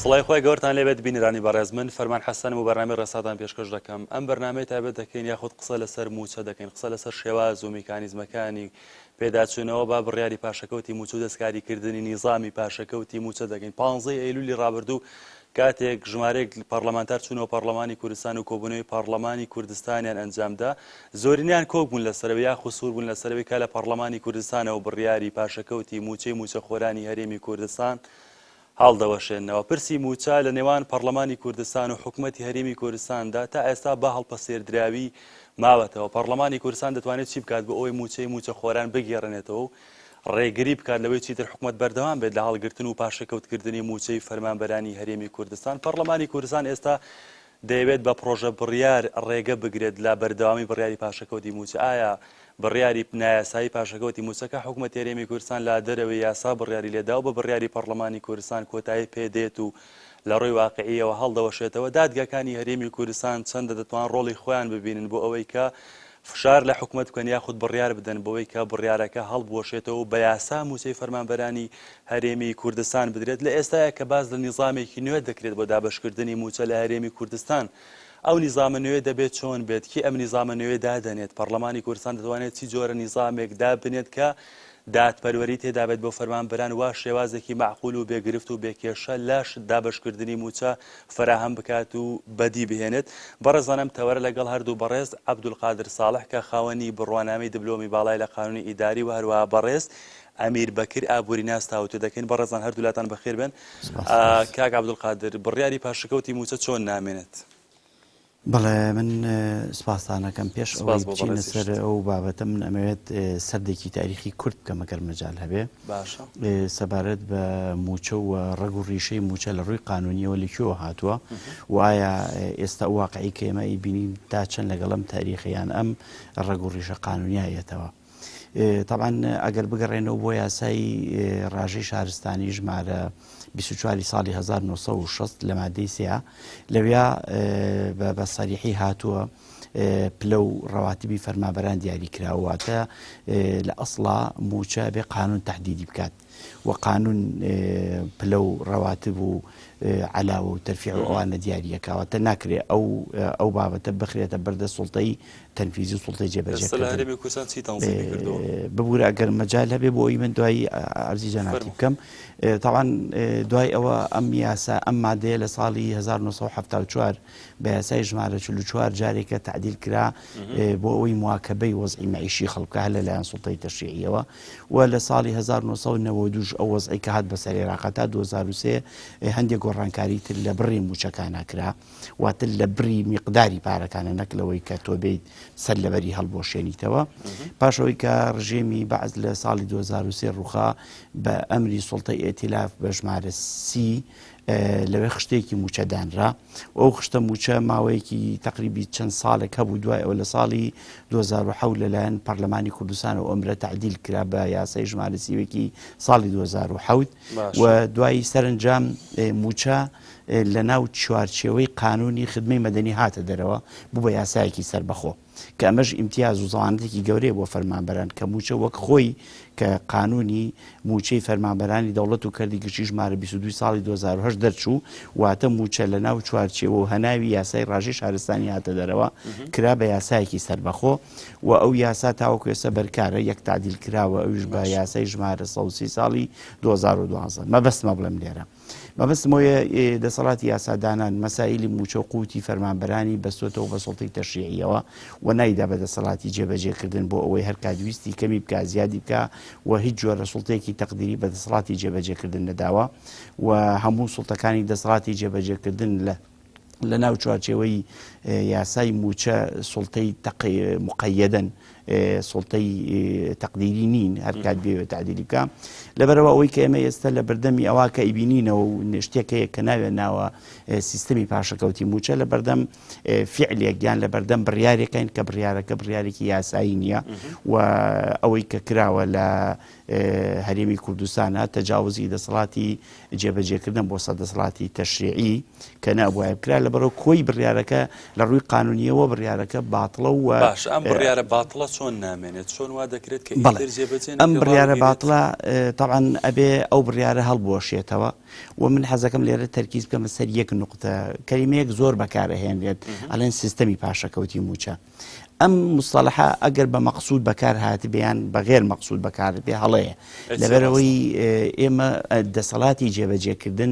سڵای خۆی گەورتان لێبێت بینیرانی بەڕێز من فەرمان حەسەنم و بەرنامەی ڕێساتان پێشکەش دەکەم. ئەم بەرنامەی تایبەت دەکەین یاخود قسە لەسەر موچە دەکەین، قسە لەسەر شێواز و میکانیزمەکانی پێداچوونەوە با بڕیاری پاشەکەوتی موچە و دەستکاریکردنی نیزامی پاشەکەوتی موچە دەکەین. 15 ئەیلولی ڕابردوو کاتێک ژمارەیەک پەرلەمانتار چوونەوە پەرلەمانی کوردستان و کۆبوونەوەی پەرلەمانی کوردستانیان ئەنجامدا، زۆرینیان کۆک بوون لەسەرەوەی یا خسوور بوون لەسەرەوەی کا لە پەرلەمانی کوردستانەوە بڕیاری پاشەکەوتی موچە خۆرانی هەرێمی کوردستان هەڵدەوەشێنەوە. پرسی موچە لە نێوان پەرلەمانی کوردستان و حکوومەتی هەرێمی کوردستاندا تا ئێستا بە هەڵپەسێردراوی ماوەتەوە. پەرلەمانی کوردستان دەتوانێت چی بکات بۆ ئەوەی موچە خۆران بگێڕێنێتەوە و ڕێگری بکات لەوەی چیتر حکوومەت بەردەوام بێت لە هەڵگرتن و پاشەکەوتکردنی موچەی فەرمانبەرانی هەرێمی کوردستان. پەرلەمانی کوردستان ئێستا دەیەوێت بە پرۆژە بڕیار ڕێگە بگرێت لە بەردەوامی بڕیاری پاشەکەوتی موچە. ئایا بڕیاری نایاسایی پاشەکەوتی موچەکە حکوومەتی هەرێمی کوردستان لا دەرەوەی یاسا بڕیاری لێدا و بە بڕیاری پەرلەمانی کوردستان کۆتایی پێدێت و لە ڕووی واقعیەوە هەڵدەوەشێتەوە؟ دادگاکانی هەرێمی کوردستان چەندە دەتوان ڕۆڵی خۆیان ببینن بۆ ئەوەی کە فشار لە حکوومەت بکەن یاخود بڕیار بدەن بەوەی کە بڕیارەکە هەڵبوەشێتەوە و بە یاسا موچەی فەرمانبەرانی هەرێمی کوردستان بدرێت. لە ئێستاە کە باز لە نیزامێکی نوێ دەکرێت بۆ دابەشکردنی موچە لە هەرێمی کوردستان، ئەو نیزامە نوێ دەبێت چۆن بێت کی ئەم نیزامە نوێ دادەنێت؟ پەرلەمانی کوردستان دەتوانێت چی جۆرە نیزامێک دابنێت کە دادپەروەری تێدا بێت بۆ فەرمانبەران وا شێوازێکی معقول و بێگرفت و بێکێشە لاش دابەشکردنی موچە فراهەم بکات و بەدی بهێنێت. بەڕێزانم تەوەرە لەگەڵ هەردوو بەڕێز عەبدولقادر ساڵح کە خاوەنی بڕوانامەی دبلۆمی باڵای لە قانونی ئیداری و هەروەها بەڕێز ئەمیر بەکر ئابووری ناس تاوتو دەکەین. بەڕێزان هەردوولاتان بەخێر بن. کاک عەبدولقادر، بڕیاری پاشەکەوتی موچە چۆن نامێنێت؟ بەڵێ من سپاسانەکەم پێش ئەوەی بچینە سەر ئەو بابەتە من ئەمەوێت سەردێکی تاریخی کورد بکەم ئەگەر مەجال هەبێ سەبارەت بە موچە و ڕێگ و ڕیشەی موچە لە ڕووی قانونیەوە لەکوێوە هاتووە و ئایا ئێستا واقعی کە ئێمە ئیبینین تا چەند لەگەڵم تاریخیان ئەم ڕێگ و ڕیشە قانونیایەتەوە. طبعا ئەگەر بگەڕێنەوە بۆ یاسای ڕاژەی شارستانی ژمارە 24 ساڵی 1960 لە مادەی سێ لەویا بە سەریحی هاتووە پلە و ڕەواتبی فەرمانبەران دیاری کراوەتە لە ئەسڵا موچە بێ قانون تەحدیدی بکات و قانون پلە و ڕەواتب و علاوە و تەرفیع و ئەوانە دیاریەکەواتە ناکرێت ئەو بابەتە بخرێتە بەردە سوڵتەی تەنفیزی و سوڵتەی جێبەجێکردن. ببوورە ئەگەر مەجال هەبێ بۆ ئەوی من دوای ئەرزی جەنابی بکەم. طبعا دوای ئەوە ئەم یاسا ئەم مادەیە لە ساڵی 1974 بە یاسای ژمارە 44 جارێکە تعدیل کرا بۆ ئەوەی مواکەبەی وەزعی مەعیشی خەڵکە هە لەلایەن سوڵتەی تەشریعیەوە و لە ساڵی 1992 ئەو وەزعی کە هات بەسەر عێراق تا 2003 هەندێک گۆڕانکاری تر لە بڕی موچەکانە کرا، واتر لە بڕی میقداری پارەکانە نەک لەوەی کە تۆ بێیت سەر لەبەری هەڵبۆشێنیتەوە. پاشەوەی کە ڕژێمی بەعز لە ساڵی 2003 ڕووخا بە ئەمری سوڵتەی ئێتیلاف بە ژمارە سی لەوێ خشتێکی موچە دانرا و ئەو خشتە موچە ماوەیەکی تقریبی چەند ساڵێک هەبوو. دوای ئەو لە ساڵی 2007 لەلایەن پەرلەمانی کوردستان و ئەمرە تعدیل کرا بە یاسای ژمارە سیوێکی ساڵی 2007 و دوای سەرنجام موچە لە ناو چوارچێوەی قانونی خدمەی مەدەنی هاتە دەرەوە بوو بە یاسایەکی سەربەخۆ کە ئەمەش ئیمتیاز و زەوانەتێکی گەورەیە بۆ فەرمانبەران کە موچە وەک خۆی کە قانونی موچەی فەرمانبەرانی دەوڵەت و کەردی گشتی ژمارە 22 ساڵی 2008 دەرچوو واتە موچە لە ناو چوارچێوە و هەناوی یاسای ڕاژەی شارستانی هاتە دەرەوە کرا بە یاسایەکی سەربەخۆ و ئەو یاسا تاوەکو ئێستا بەرکارە یەک تعدیل کراوە ئەویش بە یاسای ژمارە 130 ساڵی 2012. مەبەستمە بڵێم لێرە مەبەستمەوەیە دەسەڵاتی یاسادانان مەسائلی موچە و قوتی فەرمانبەرانی بەستۆتەوە بە سوڵتەی تەشریعیەوە و نایدا بە دەسەڵاتی جێبەجێکردن بۆ ئەوەی هەر کاتویستی کەمی بکە زیادی بکە و هیچ جۆرە سوڵتەیەکی تەقدیری بە دەسەڵاتی جێبەجێکردن نەداوە و هەموو سوڵتەکانی دەسەڵاتی جێبەجێکردن لە ناو چوارچێوەی یاسای موچە سوڵتەی مقەیەدەن سوڵتەی تەقدیری نین هەر کات بێوێت تعدیلی بکە. لەبەرەوە ئەوەی کە ئێمە ئێستا لە بەردەمی ئەوە کە ئیبینینەوە و شتێکەیە کە ناوێت ناوە سیستەمی پاشەکەوتی موچە لە بەردەم فعلێک یان لە بەردەم بڕیارێکین کە بڕیارەکە بڕیارێکی یاسایی نییە و ئەوەی کە کراوە لە هەرێمی کوردستانە تەجاوزی دەسەڵاتی جێبەجێکردن بۆ سەردەسەڵاتی تەشریعی کە نابووایە بکرا لەبەرەوە کۆی بڕیارەکە لە ڕووی قانونیەوە بڕیارەکە باتڵە و باش ئەم بڕیارە باتڵە چۆن نامێنێت چۆن وا دەکرێت کە ئەم بڕیارە باتڵە طبعا ئەبێ ئەو بڕیارە هەڵبوەشێتەوە و من حەزەکەم لێرە تەرکیز بکەمە سەر یەک نقطە کەلیمەیەک زۆر بەکارەهێنرێت ئەڵێن سیستەمی پاشەکەوتی موچە ئەم مستەڵەحە ئەگەر بە مەقسوود بەکار هاتی بیان بەغێر مەقسوود بەکار بێ هەڵەیە لەبەرەوەی ئێمە دەسەڵاتی جێبەجێکردن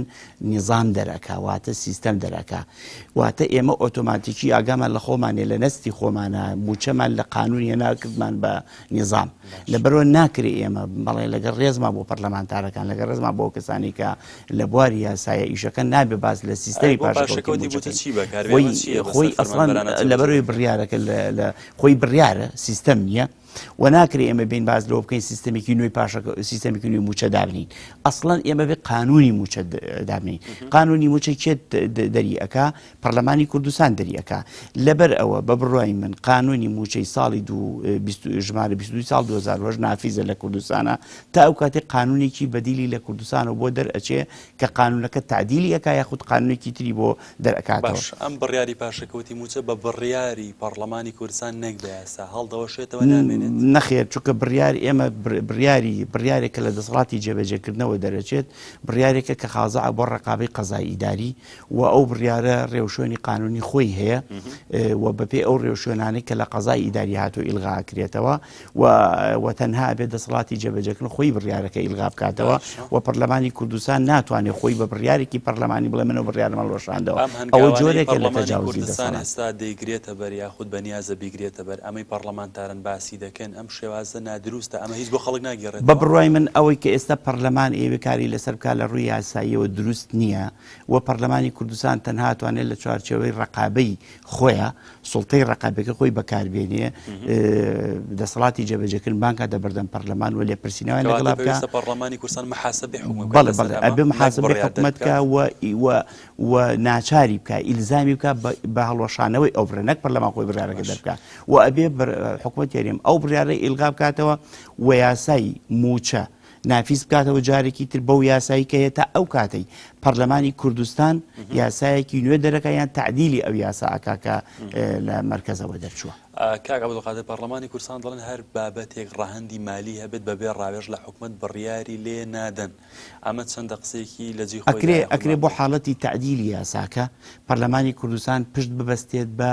نیظام دەرەکا واتە سیستەم دەرەکا واتە ئێمە ئۆتۆماتیکی ئاگامان لە خۆمانێ لە نەستی خۆمانە موچەمان لە قانونیە ناکردمان بە نیظام لەبەرەوە ناکرێ ئێمە بەڵێ لەگەڵ ڕێزمان بۆ پەرلەمانتارەکان لەگەڵ ڕێزمان بۆ کەسانی کە لە بواری یاسایە ئیشەکە نابێ باز لە سیستەمی پاشەکەوتی خۆی ئەسڵان لەبەرەوەی بڕیارەکە خۆی بڕیارە سیستەم نییە و ناکرێ ئێمە بین باز لەوە بکەین سیستەمێکی نوێی سیستەمێکی نوێی موچە دابنین ئەسڵەن ئێمە بێ قانونی موچە دابنین قانونی موچە کێت دەریەکە پەرلەمانی کوردستان دەریەکە لەبەر ئەوە بە بڕوای من قانونی موچەی ساڵی ژمارە 22 ساڵ 2010 نافیزە لە کوردستانە تا ئەو کاتێک قانونێکی بەدیلی لە کوردستانەوە بۆ دەرئەچێ کە قانونەکە تعدیلی ئەکا یاخود قانونێکی تری بۆ دەرئەکاتەوە ئەم بڕیاری پاشەکەوتی موچە بە بڕیاری پەرلەمانی کوردستان نەک بە یاسا هەڵدەوەشێتەوە نامێنێت نەخێر چونکە بڕیار ئێمە بڕیارێکە لە دەسەڵاتی جێبەجێکردنەوە دەرەچێت بڕیارێکە کە خازە بۆ ڕقابەی قەزای ئیداری و ئەو بڕیارە ڕێوشێنی قانونی خۆی هەیە و بەپێ ئەو ڕێوشێنانەی کە لە قەزای ئیداری هاتوو ئیلغاکرێتەوە و تەنها ئەبێت دەسەڵاتی جێبەجێکردن خۆی بڕیارەکە ئیلغا بکاتەوە و پەرلەمانی کوردستان ناتوانێت خۆی بە بڕیارێکی پەرلەمانی بڵێ منەوە بڕیارە مەڵۆشاندەوە ئەوە جۆرێکە لە تەجاوزی دەسەڵات ئێستا دەیگرێتە بەر یاخود بەنیازە بیگرێتە بەر ئەمەی پەرلەمانتارن باسی دەکەن ئەم شێوازە نادروستە ئەمە هیچ بۆ خەڵک ناگێڕێت بە بڕوای من ئەوەی کە ئێستا پەرلەمان ئێوە کاری لەسەر بکات لە ڕووی یاساییەوە دروست نییە و پەرلەمانی کوردستان تەنها توانێت لە چوارچێوەی ڕقابەی خۆیە سوڵتەی ڕقابەکە خۆی بەکاربێنێ دەسەڵاتی جێبەجێکردن بانکاتە بەردەم پەرلەمان و لێپرسینەوەی لەگەڵا بکات پەرلەمانی کوردستان محاسبەی حکومەت بەڵێ ئەبێ محاسبەی حکومەت بکات و ناچاری بکات ئیلزامی بکات بە هەڵوەشانەوەی ئەو بڕێ نەک پەرلەمان خۆی بڕیارەکە دەربکات و ئەبێ حکومەت یاریێم ئەو بڕیارەی ئیلغا بکاتەوە و یاسای موچە نافیز بکاتەوە جارێکی تر بەو یاسایی کە هەیە تا ئەو کاتەی پەرلەمانی کوردستان یاسایەکی نوێ دەرەکە یان تعدیلی ئەو یاسا ئەکاکە لە مەرکەزەوە دەرچووە کاک عەبدولقادر پەرلەمانی کوردستان دەڵێن هەر بابەتێک ڕاهەندی مالی هەبێت بەبێ ڕاوێژ لە حکومەت بڕیاری لێ نادەن ئەمە چەندە قسەیەکی لە جێ خۆی ئەکرێ بۆ حاڵەتی تعدیلی یاساکە پەرلەمانی کوردستان پشت ببەستێت بە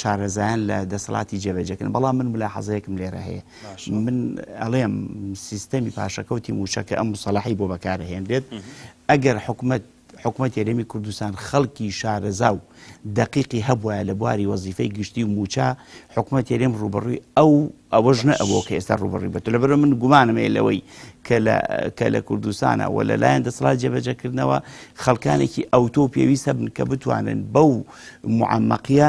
شارەزایان لە دەسەڵاتی جێبەجێکردن بەڵام من ملاحەزەیەکم لێرە هەیە من ئەڵێم سیستەمی پاشەکەوتی موچەکە ئەم مصطلحی بۆ بەکارهێنرێت ئەگەر حکومەت یاریێمی کوردستان خەڵکی شارەزا و دقیقی هەبووە لە بواری وەزیفەی گشتی و موچە حکومەت یاریێم ڕوبەڕووی ئەوەش نە ئەوە کە ئێستا ڕوبەڕووی بێت لەبەرەوە من گومانم لەوەی کە لە کوردستانە و لەلایەن دەسەڵات جێبەجێکردنەوە خەڵکانێکی ئەوتۆ پێویستە بن کە بتوانن بەو معەمەقیە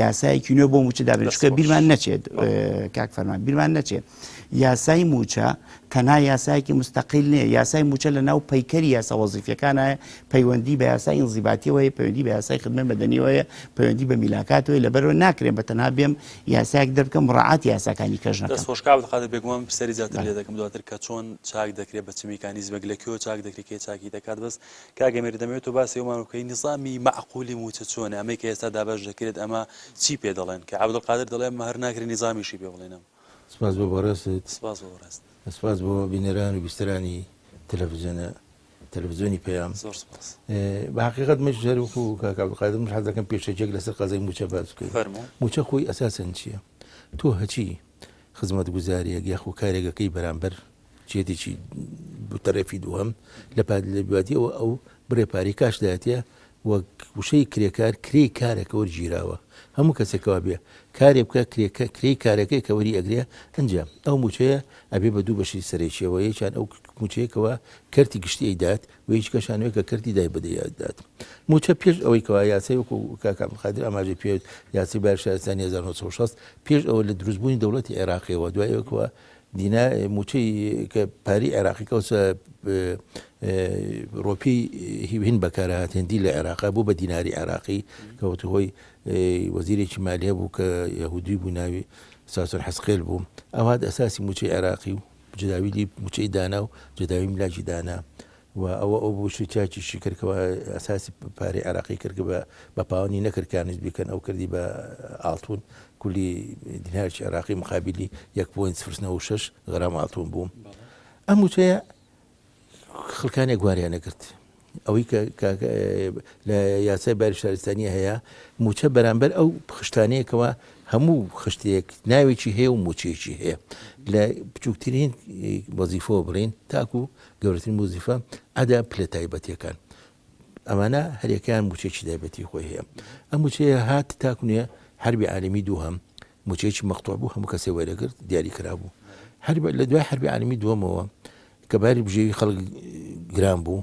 یاسایەکی نوێ بۆ موچە دابێت چونکە بیرمان نەچێت کاک فەرمان بیرمان نەچێت یاسای موچە تەنها یاسایەکی مستەقیل نییە یاسای موچە لە ناو پەیکەری یاسا وەزیفەکانە پەیوەندی بە یاسای ئینزیباتیەوەیە پەیوەندی بە یاسای خدمەت مەدەنیەوەیە پەیوەندی بە میلاکاتەوەی لەبەرەوە ناکرێن بە تەنها بێم یاسایەک دەربکەم ڕەعاتی یاساکانی کەژ نەکەم دەستخۆشکا عەبدولقادر بێگومان پرسیاری زیاتر لێ دەکەم دواتر کە چۆن چاک دەکرێت بە چ میکانیزمێک لەکوێوە چاک دەکرێت کێ چاکی دەکات بەس کاک ئەمێری دەمەوێت تۆ باسی ئەومان بکەین نیزامی معقولی موچە چۆنە ئەمەی کە ئێستا دابەش دەکرێت ئەمە چی پێ دەڵێن کە عەبدولقادر دەڵێ ئەمە هەر ناکرێت نیزامیشی پێ بڵێنم سپاس بۆ بەڕێستت سپاس بۆ بینەران و بیسترانی تەلەڤیزیۆنی پەیام بە حەقیقەت مەش هەروەکو کاک عەبدولقادر من حەز دەکەم پێشەکێک لەسەر قەزای موچە باس بکەین موچە خۆی ئەساسەن چییە تۆ هەچی خزمەتگوزاریەک یاخو کارێکەکەی بەرامبەر جێتێکی بوتەرەفی دووەم لە دواتیەوە ئەو بڕێپاری کاشدایەتە وەک وشەی کرێکار کرێی کارێکە وەرگیراوە هەموو کەسێکەوە بێ کارێ بکە کرێی کارەکەی کە وەری ئەگرێ ئەنجام ئەو موچەیە ئەبێ بە دوو بەشی سەرێکیەوە یەکیان ئەو موچەیەکەوە کەرتی گشتی ئەیدات و هیچ کەشانەوەی کە کەرتی دای بەدەیادات موچە پێش ئەوەی کەوا یاسای وەکو کاک عەبدولقادر ئاماژەی پێ یاسی بارشارستانی 1960 پێش ئەوە لە دروستبوونی دەوڵەتی عێراقیەوە دوایەوەکەوە دینا موچەی کە پاری عێراقی کەوسە ڕۆپی هین بەکارهات هێندی لە عێراقا بوو بە دیناری عێراقی کەوتە هۆی وەزیرێکی مالیە بوو کە یەهودی بوو ناوی ساسۆر حەسقێل بوو ئەوات ئەساسی موچەی عێراقی و جداوی موچەی دانا و جداوی ملاکی دانا و ئەو بۆ شتیاکیشی کردکەوە ئەساسی پارەی عێراقی کرد بە پاوانی نەکرد کارنیز بیکەن ئەو کردی بە ئاڵتون کولی دینارکی عراقی مقابلی 1.06 غرام ئاتۆم بووم ئەم موچەیە خەڵکانێک گواریانە کرد ئەوەی لە یاسای باری شارستانی هەیە موچە بەرامبەر ئەو خشتانەیەکەوە هەموو خشتێک ناوێکی هەیە و موچەیەکی هەیە لە بچووکترین وەزیفەوە بڵێن تاکو گەورەترین وەزیفە ئەدا پلە تایبەتیەکان ئەمانە هەرێکیان موچێکی تایبەتی خۆی هەیە ئەم موچەیە هات تاکوونێ حربی عالمی دووهەم موچەیەکی مەقتوع بوو هەموو کەسێ وەرەگرت دیاری کرابوو لە دوای حربی عالمی دووەمەوە کە باری بژێوی خەڵک گران بوو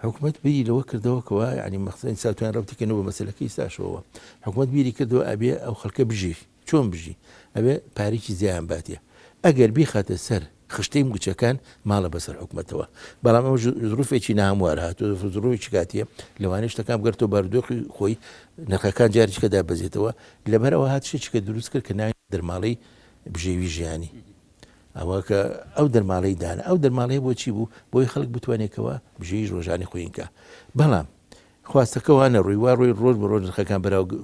حکوومەت بیری لەوە کردەوەکەوە ینی مەخسەن ساتوان ڕوتیکەنەوە بە مەسلەکەی ساشەوە حکوومەت بیری کردەوە ئەبێ ئەو خەڵکە بژی چۆن بژی ئەبێ پارێکی زیان باتێ ئەگەر بیخاتە سەر خشتەی موچەکان ماڵە بەسەر حکوومەتەوە بەڵام ئەو ظروفێکی ناهەموار هاتووە ظروفێکی کاتیە لەوانەیە شتەکان بگەرتەوە بارودۆخی خۆی نرخەکان جارێکەکە دابەزێتەوە لەبەرەوە هات شتێکە دروست کرد کە ناوی دەرماڵەی بژێوی ژیانی ئەوە کە ئەو دەرماڵەی دانا ئەو دەرماڵەیە بۆچی بوو بۆی خەڵک بتوانێتەوە بژێوی ڕۆژانی خۆینکە بەڵام خواستەکەوانە ڕووی وا ڕۆی ڕۆژ بە ڕۆژ نرخەکان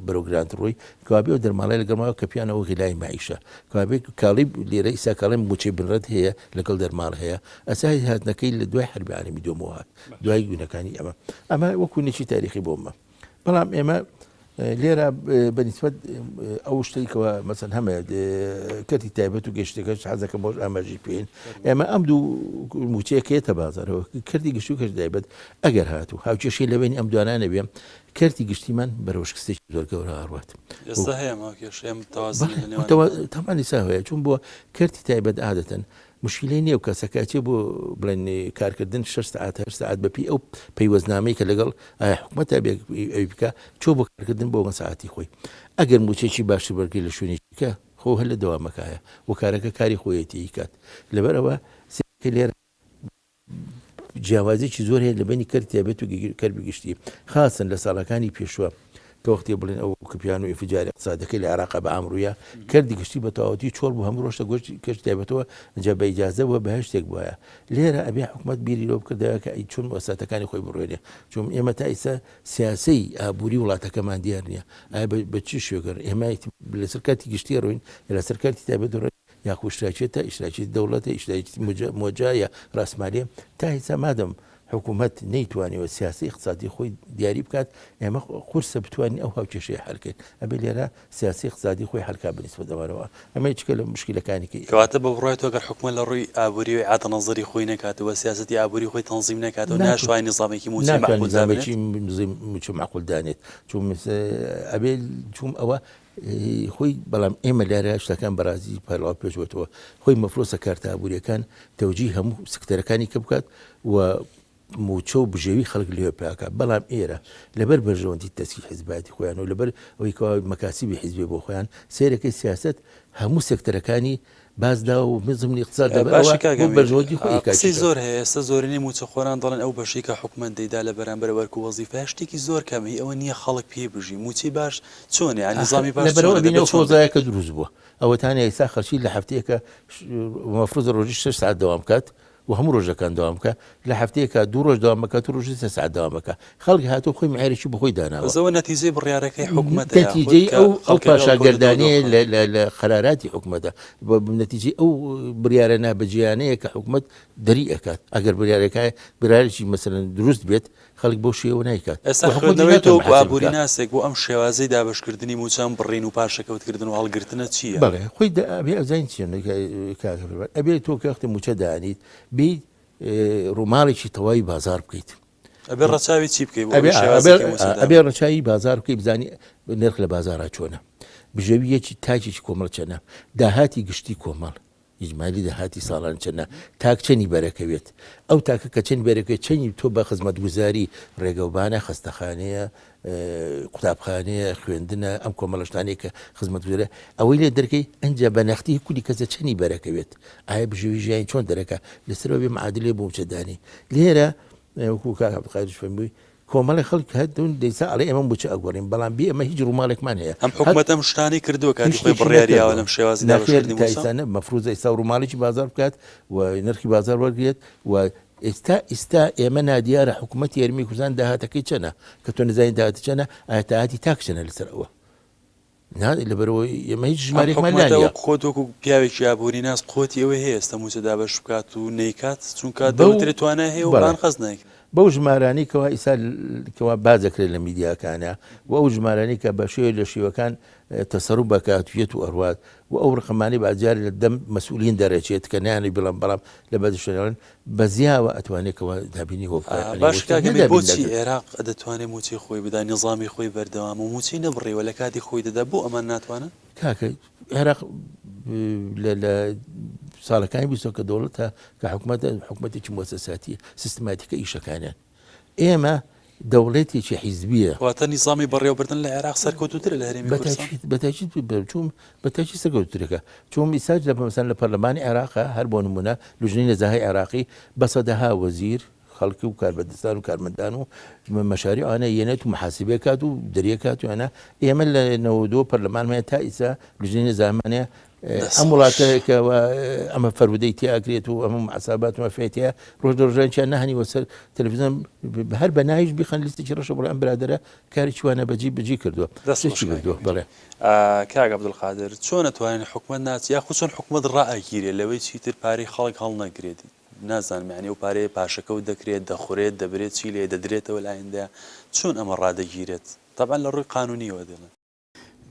بەرەوگرانت ڕۆی کەوابێ و دەرماڵای لەگەڵماوە کە پیانەوە غیلای معیشە کەوابێ کاڵی لێرە ئیساکاڵی موچەی بنڕەت هەیە لەگەڵ دەرماڵ هەیە ئەسای هاتنەکەی لە دوای حربی عالمی دووەمەوە هات دوای گوونەکانی ئەمە وەکوونێکی تاریخی بۆمە بەڵام ئێمە لێرە بەنسبەت ئەو شتێکەوە مەسەن هەمە کەتی تایبەت و گەشتەکەش حەزەکە بۆش ئاماژی پێین ئێمە ئەم دوو موچەیەکێتە بازارەوە کردی گشتی و کەش تایبەت ئەگەر هاتوو هاوچێشی لەبێنی ئەم دوانانە بێ کردی گشتیمان بەرەو شکستێکی زۆر گەورە هاڕوات تەمانی سا هەیە چون بۆ کردی تایبەت عادەتەن مشکلەی نییە و کەسەکاتێ بۆ بڵێن کارکردن 6 ساعت 8 ساعت بەپی ئەو پەیوەزنامەی کە لەگەڵ حکوومەتە ئەوی بکە چۆ بۆ کارکردن بۆ ساعتی خۆی ئەگەر موچێکی باشی بەرگی لە شوێنێکیکە خۆ هەر لە دەوامەکایە و کارەکە کاری خۆیەتی کات لەبەرەوە لێرە جیاوازێکی زۆر هەیە لە بینی کردیابێت و کەربی گشتی خاصن لە ساڵەکانی پێشوە کەوەختی بڵێن ئەو کپیان و ئیفجاری اقتصادەکەی لە عێراق بە ئامڕویە کردی گشتی بە تەواوەتی چۆر بوو هەموو ڕۆژتە گۆشت کەش تایبەتەوە ئەنجا بە ئیجازەوە بە هەشتێک بووە لێرە ئەبێ حکوومەت بیری لەو بکردەوە کە چۆن وەساتەکانی خۆی بڕوێنێ چون ئێمە تا ئێستا سیاسی ئابووری وڵاتەکەمان دیار نییە ئایا بە چی شوێگەر ئێمە لەسەر کاتی گشتی ڕوین لەسەر کاتی تایبەت یاخو اشتراکێتە ئیشراکی دەوڵەتە ئیشراکی مۆجایە ڕاستمالیە تا هیچ مادەم حکوومەت نەیتوانێەوە سیاسی اقتصادی خۆی دیاری بکات ئێمە قورسە بتوانین ئەو هاوکێشەیە حەلکەین ئەبێ لێرە سیاسی اقتصادی خۆی حەلکا بنسبە دەوارەوە ئەمە چکە لە مشکلەکانێکی کەواتە بە بڕایەوە گەر حکوومەت لە ڕووی ئابووری و عادە نەزەری خۆی نەکاتەوە سیاسەتی ئابووری خۆی تەنزیم نەکاتەوە ناشوای نظامێکی موچە معقول دانێت چون ئەبێ چوم ئەوە خۆی بەڵام ئێمە لارە شتەکان بەرازی پەرڵاو پێشوەتەوە خۆی مەفرۆسە کارتە ئابوووریەکان تەوجی هەموو سکتەرەکانی کە بکات و موچە و بژێوی خەڵک لێ پێکە بەڵام ئێرە لەبەر بەرژەوەندی تەسکی حیزباتی خۆیان و لەبەر ئەوەی کەوا مەکاسیبی حیزبێ بۆ خۆیان سیرەکەی سیاست هەموو سێکتەرەکانی بازدا و مزمنی اقتصاد بەرژەوەندی خۆی زۆر هەیە ئێستا زۆرینەی موچە خۆران دەڵێن ئەو بەشی کە حکوومەت دەیدا لە بەرامبەر وەرکو وەزیفە شتێکی زۆر کەمی ئەوە نییە خەڵک پێ بژی موچی باش چۆنێ نظامی باش خۆزایەکە دروست بووە ئەوەتانە ئێستا خەرچی لە هەفتەیەکە مەفروض ڕۆژی 6 ساعت دەوام بکات و هەموو ڕۆژەکان داوام بکە لە هەفتەیەکە 2 ڕۆژ داوام بکات و ڕۆژی 3 ساعت داوام بکە خەڵک هاتوو خۆی معیارێکی بەخۆی داناوە زەوە نەتیجەی بڕیارەکەی حکوومەت نەتیجەی ئەو پاشاگەردانەیە لە قەراراتی حکوومەتە نەتیجەی ئەو بڕیارە نابەجیانەیە کە حکوومەت دەری ئەکات ئەگەر بڕیارەکە برارێکی مەسەلەن دروست بێت خەڵک بۆ شێوە نایکات ئێستاەوەی ئابووری ناسێک بۆ ئەم شێوازەی دابشکردنی موچان بڕین و پاشەکەوتکردن و هەڵگرتنە چییە؟ بەڵێ خۆی ئەبێ ئەزین چیە ئەبێ تۆ کەختی موچە دانیت بی ڕووماڵێکی تەواوی بازار بکەیت ئەبێ ڕەچاوی چی بکەیت ئەبێ ڕەچاوی بازار بکەی بزانی نرخ لە بازارە چۆنە بژەویەکی تاجێکی کۆمەڵ چەنە داهاتی گشتی کۆمەڵ ئیجمالی داهاتی ساڵان چەنە تاک چەنی بەرەکەوێت ئەو تاکە کە چەند بەرەکەوێت چەنی تۆ بە خزمەتگوزاری ڕێگەوبانە خستەخانەیە قوتابخانەیە خوێندنە ئەم کۆمەڵشتانەیە کە خزمەتگوزارە ئەوەی لێ دەرکەی ئەنجا بە نەختی کولی کەسە چەنی بەرەکەوێت ئایا بژێوی ژیان چۆن دەرەکە لەسەرەوە بێ معادلێ بۆ موچەدانی لێرە وەکو کاک عەبدولقادر فەرمووی کۆمەڵی خەڵک هەدون دەیسا ئەڵێ ئێمە موچە ئەگۆڕین بەڵام بێ ئەمە هیچ ڕووماڵێکمان هەیە ئەم حکوومەت ئەم شتانی کردووە کاتی خۆی بڕیاریاوە لەم شێوازی دابشکردنی مەفروض ئێستا ڕووماڵێکی بازار بکات و نرخی بازار وەرگێت و ئێستا ئێمە نادیارە حکوومەت یارمی کوردستان داهاتەکەی چەنە کە تۆ نزانین داهاتی چەنە ئایا داهاتی تاک چەنە لەسەر ئەوە لەبەرەوەی ئێمە هیچ ژمارێکمان لایە خۆت وەکو پیاوێکی یابووری ناس قۆتی ئەوە هەیە ئێستا موچە دابەش بکات و نەیکات چونکە دەوترێت توانای هەیە و بان خەز نایکات بەو ژمارانی کەوا ئیساکەوا بازەکرێت لە میدیاکانە و ئەو ژمارانی کە بە شێوە لە شێوەکان تەسەڕوو بەکاتویەت و ئەڕوات و ئەو ڕقمانی باجاری لە دەم مەسئولین دەرەچێت کە نیانی بڵم بەڵام لە بەدەشێنەوەن بەزیاوە ئەتوانێتەوە دابینی وە باش کاکەمێ بۆچی عێراق دەتوانێت موچی خۆی بدا نظامی خۆی بەردەوام و موچی نەبڕێوە لە کاتی خۆی دەدا بۆ ئەمان ناتوانن کاکە عێراق لە ساڵەکانی بیستۆ کە دەوڵەتە کە حکوومەتێکی مؤسساتی سیستماتیکە ئیشەکانیان ئێمە دەوڵەتێکی حیزبیە واتە نیزامی بەڕێوەبردن لە عێراق سەرکەوتووترە لە هەرێمی کوردستان بەتاکید چوم بەتاکید سەرکەوتووترەکە چۆن میساج لە مەسەن لە پەرلەمانی عێراقا هەر بۆ نمونە لوژنەی نەزاهەی عێراقی بە سەدەها وەزیر خەڵکی و کاربەدەستان و کارمەندان و مەشاری ئەوانە یەنێت و محاسبێ کات و دەریەکات وانە ئێمە لە 92 پەرلەمانمانە تا ئیسا لوژنەی نەزاهەیە ئەم وڵاتەکەەوە ئەمە فەرودەی تیاگرێت و ئەمە عساباتمە فێتەیە ڕۆژ ڕژانیان نهانی وەسەر تەلەڤیزیۆن هەر بە ناویش بیخەن لیستێکی ڕەشە بڵێ ئەم برادرە کاری چوانە بەجی کردووە دەستی کردووە بڵێ کاک عەبدولقادر چۆن ئەتوانین حکومەت ناچ یاخود چۆن حکومەت ڕائەگیرێت لەوەی چیتر پارەی خەڵک هەڵنەگرێت نازانم یعنی و پارەی پاشەکەوت دەکرێت دەخورێت دەبرێت چی لێ دەدرێتەوە لایەندا چۆن ئەمە ڕادەگیرێت تەبەن لە ڕووی قانونیەوە دێڵن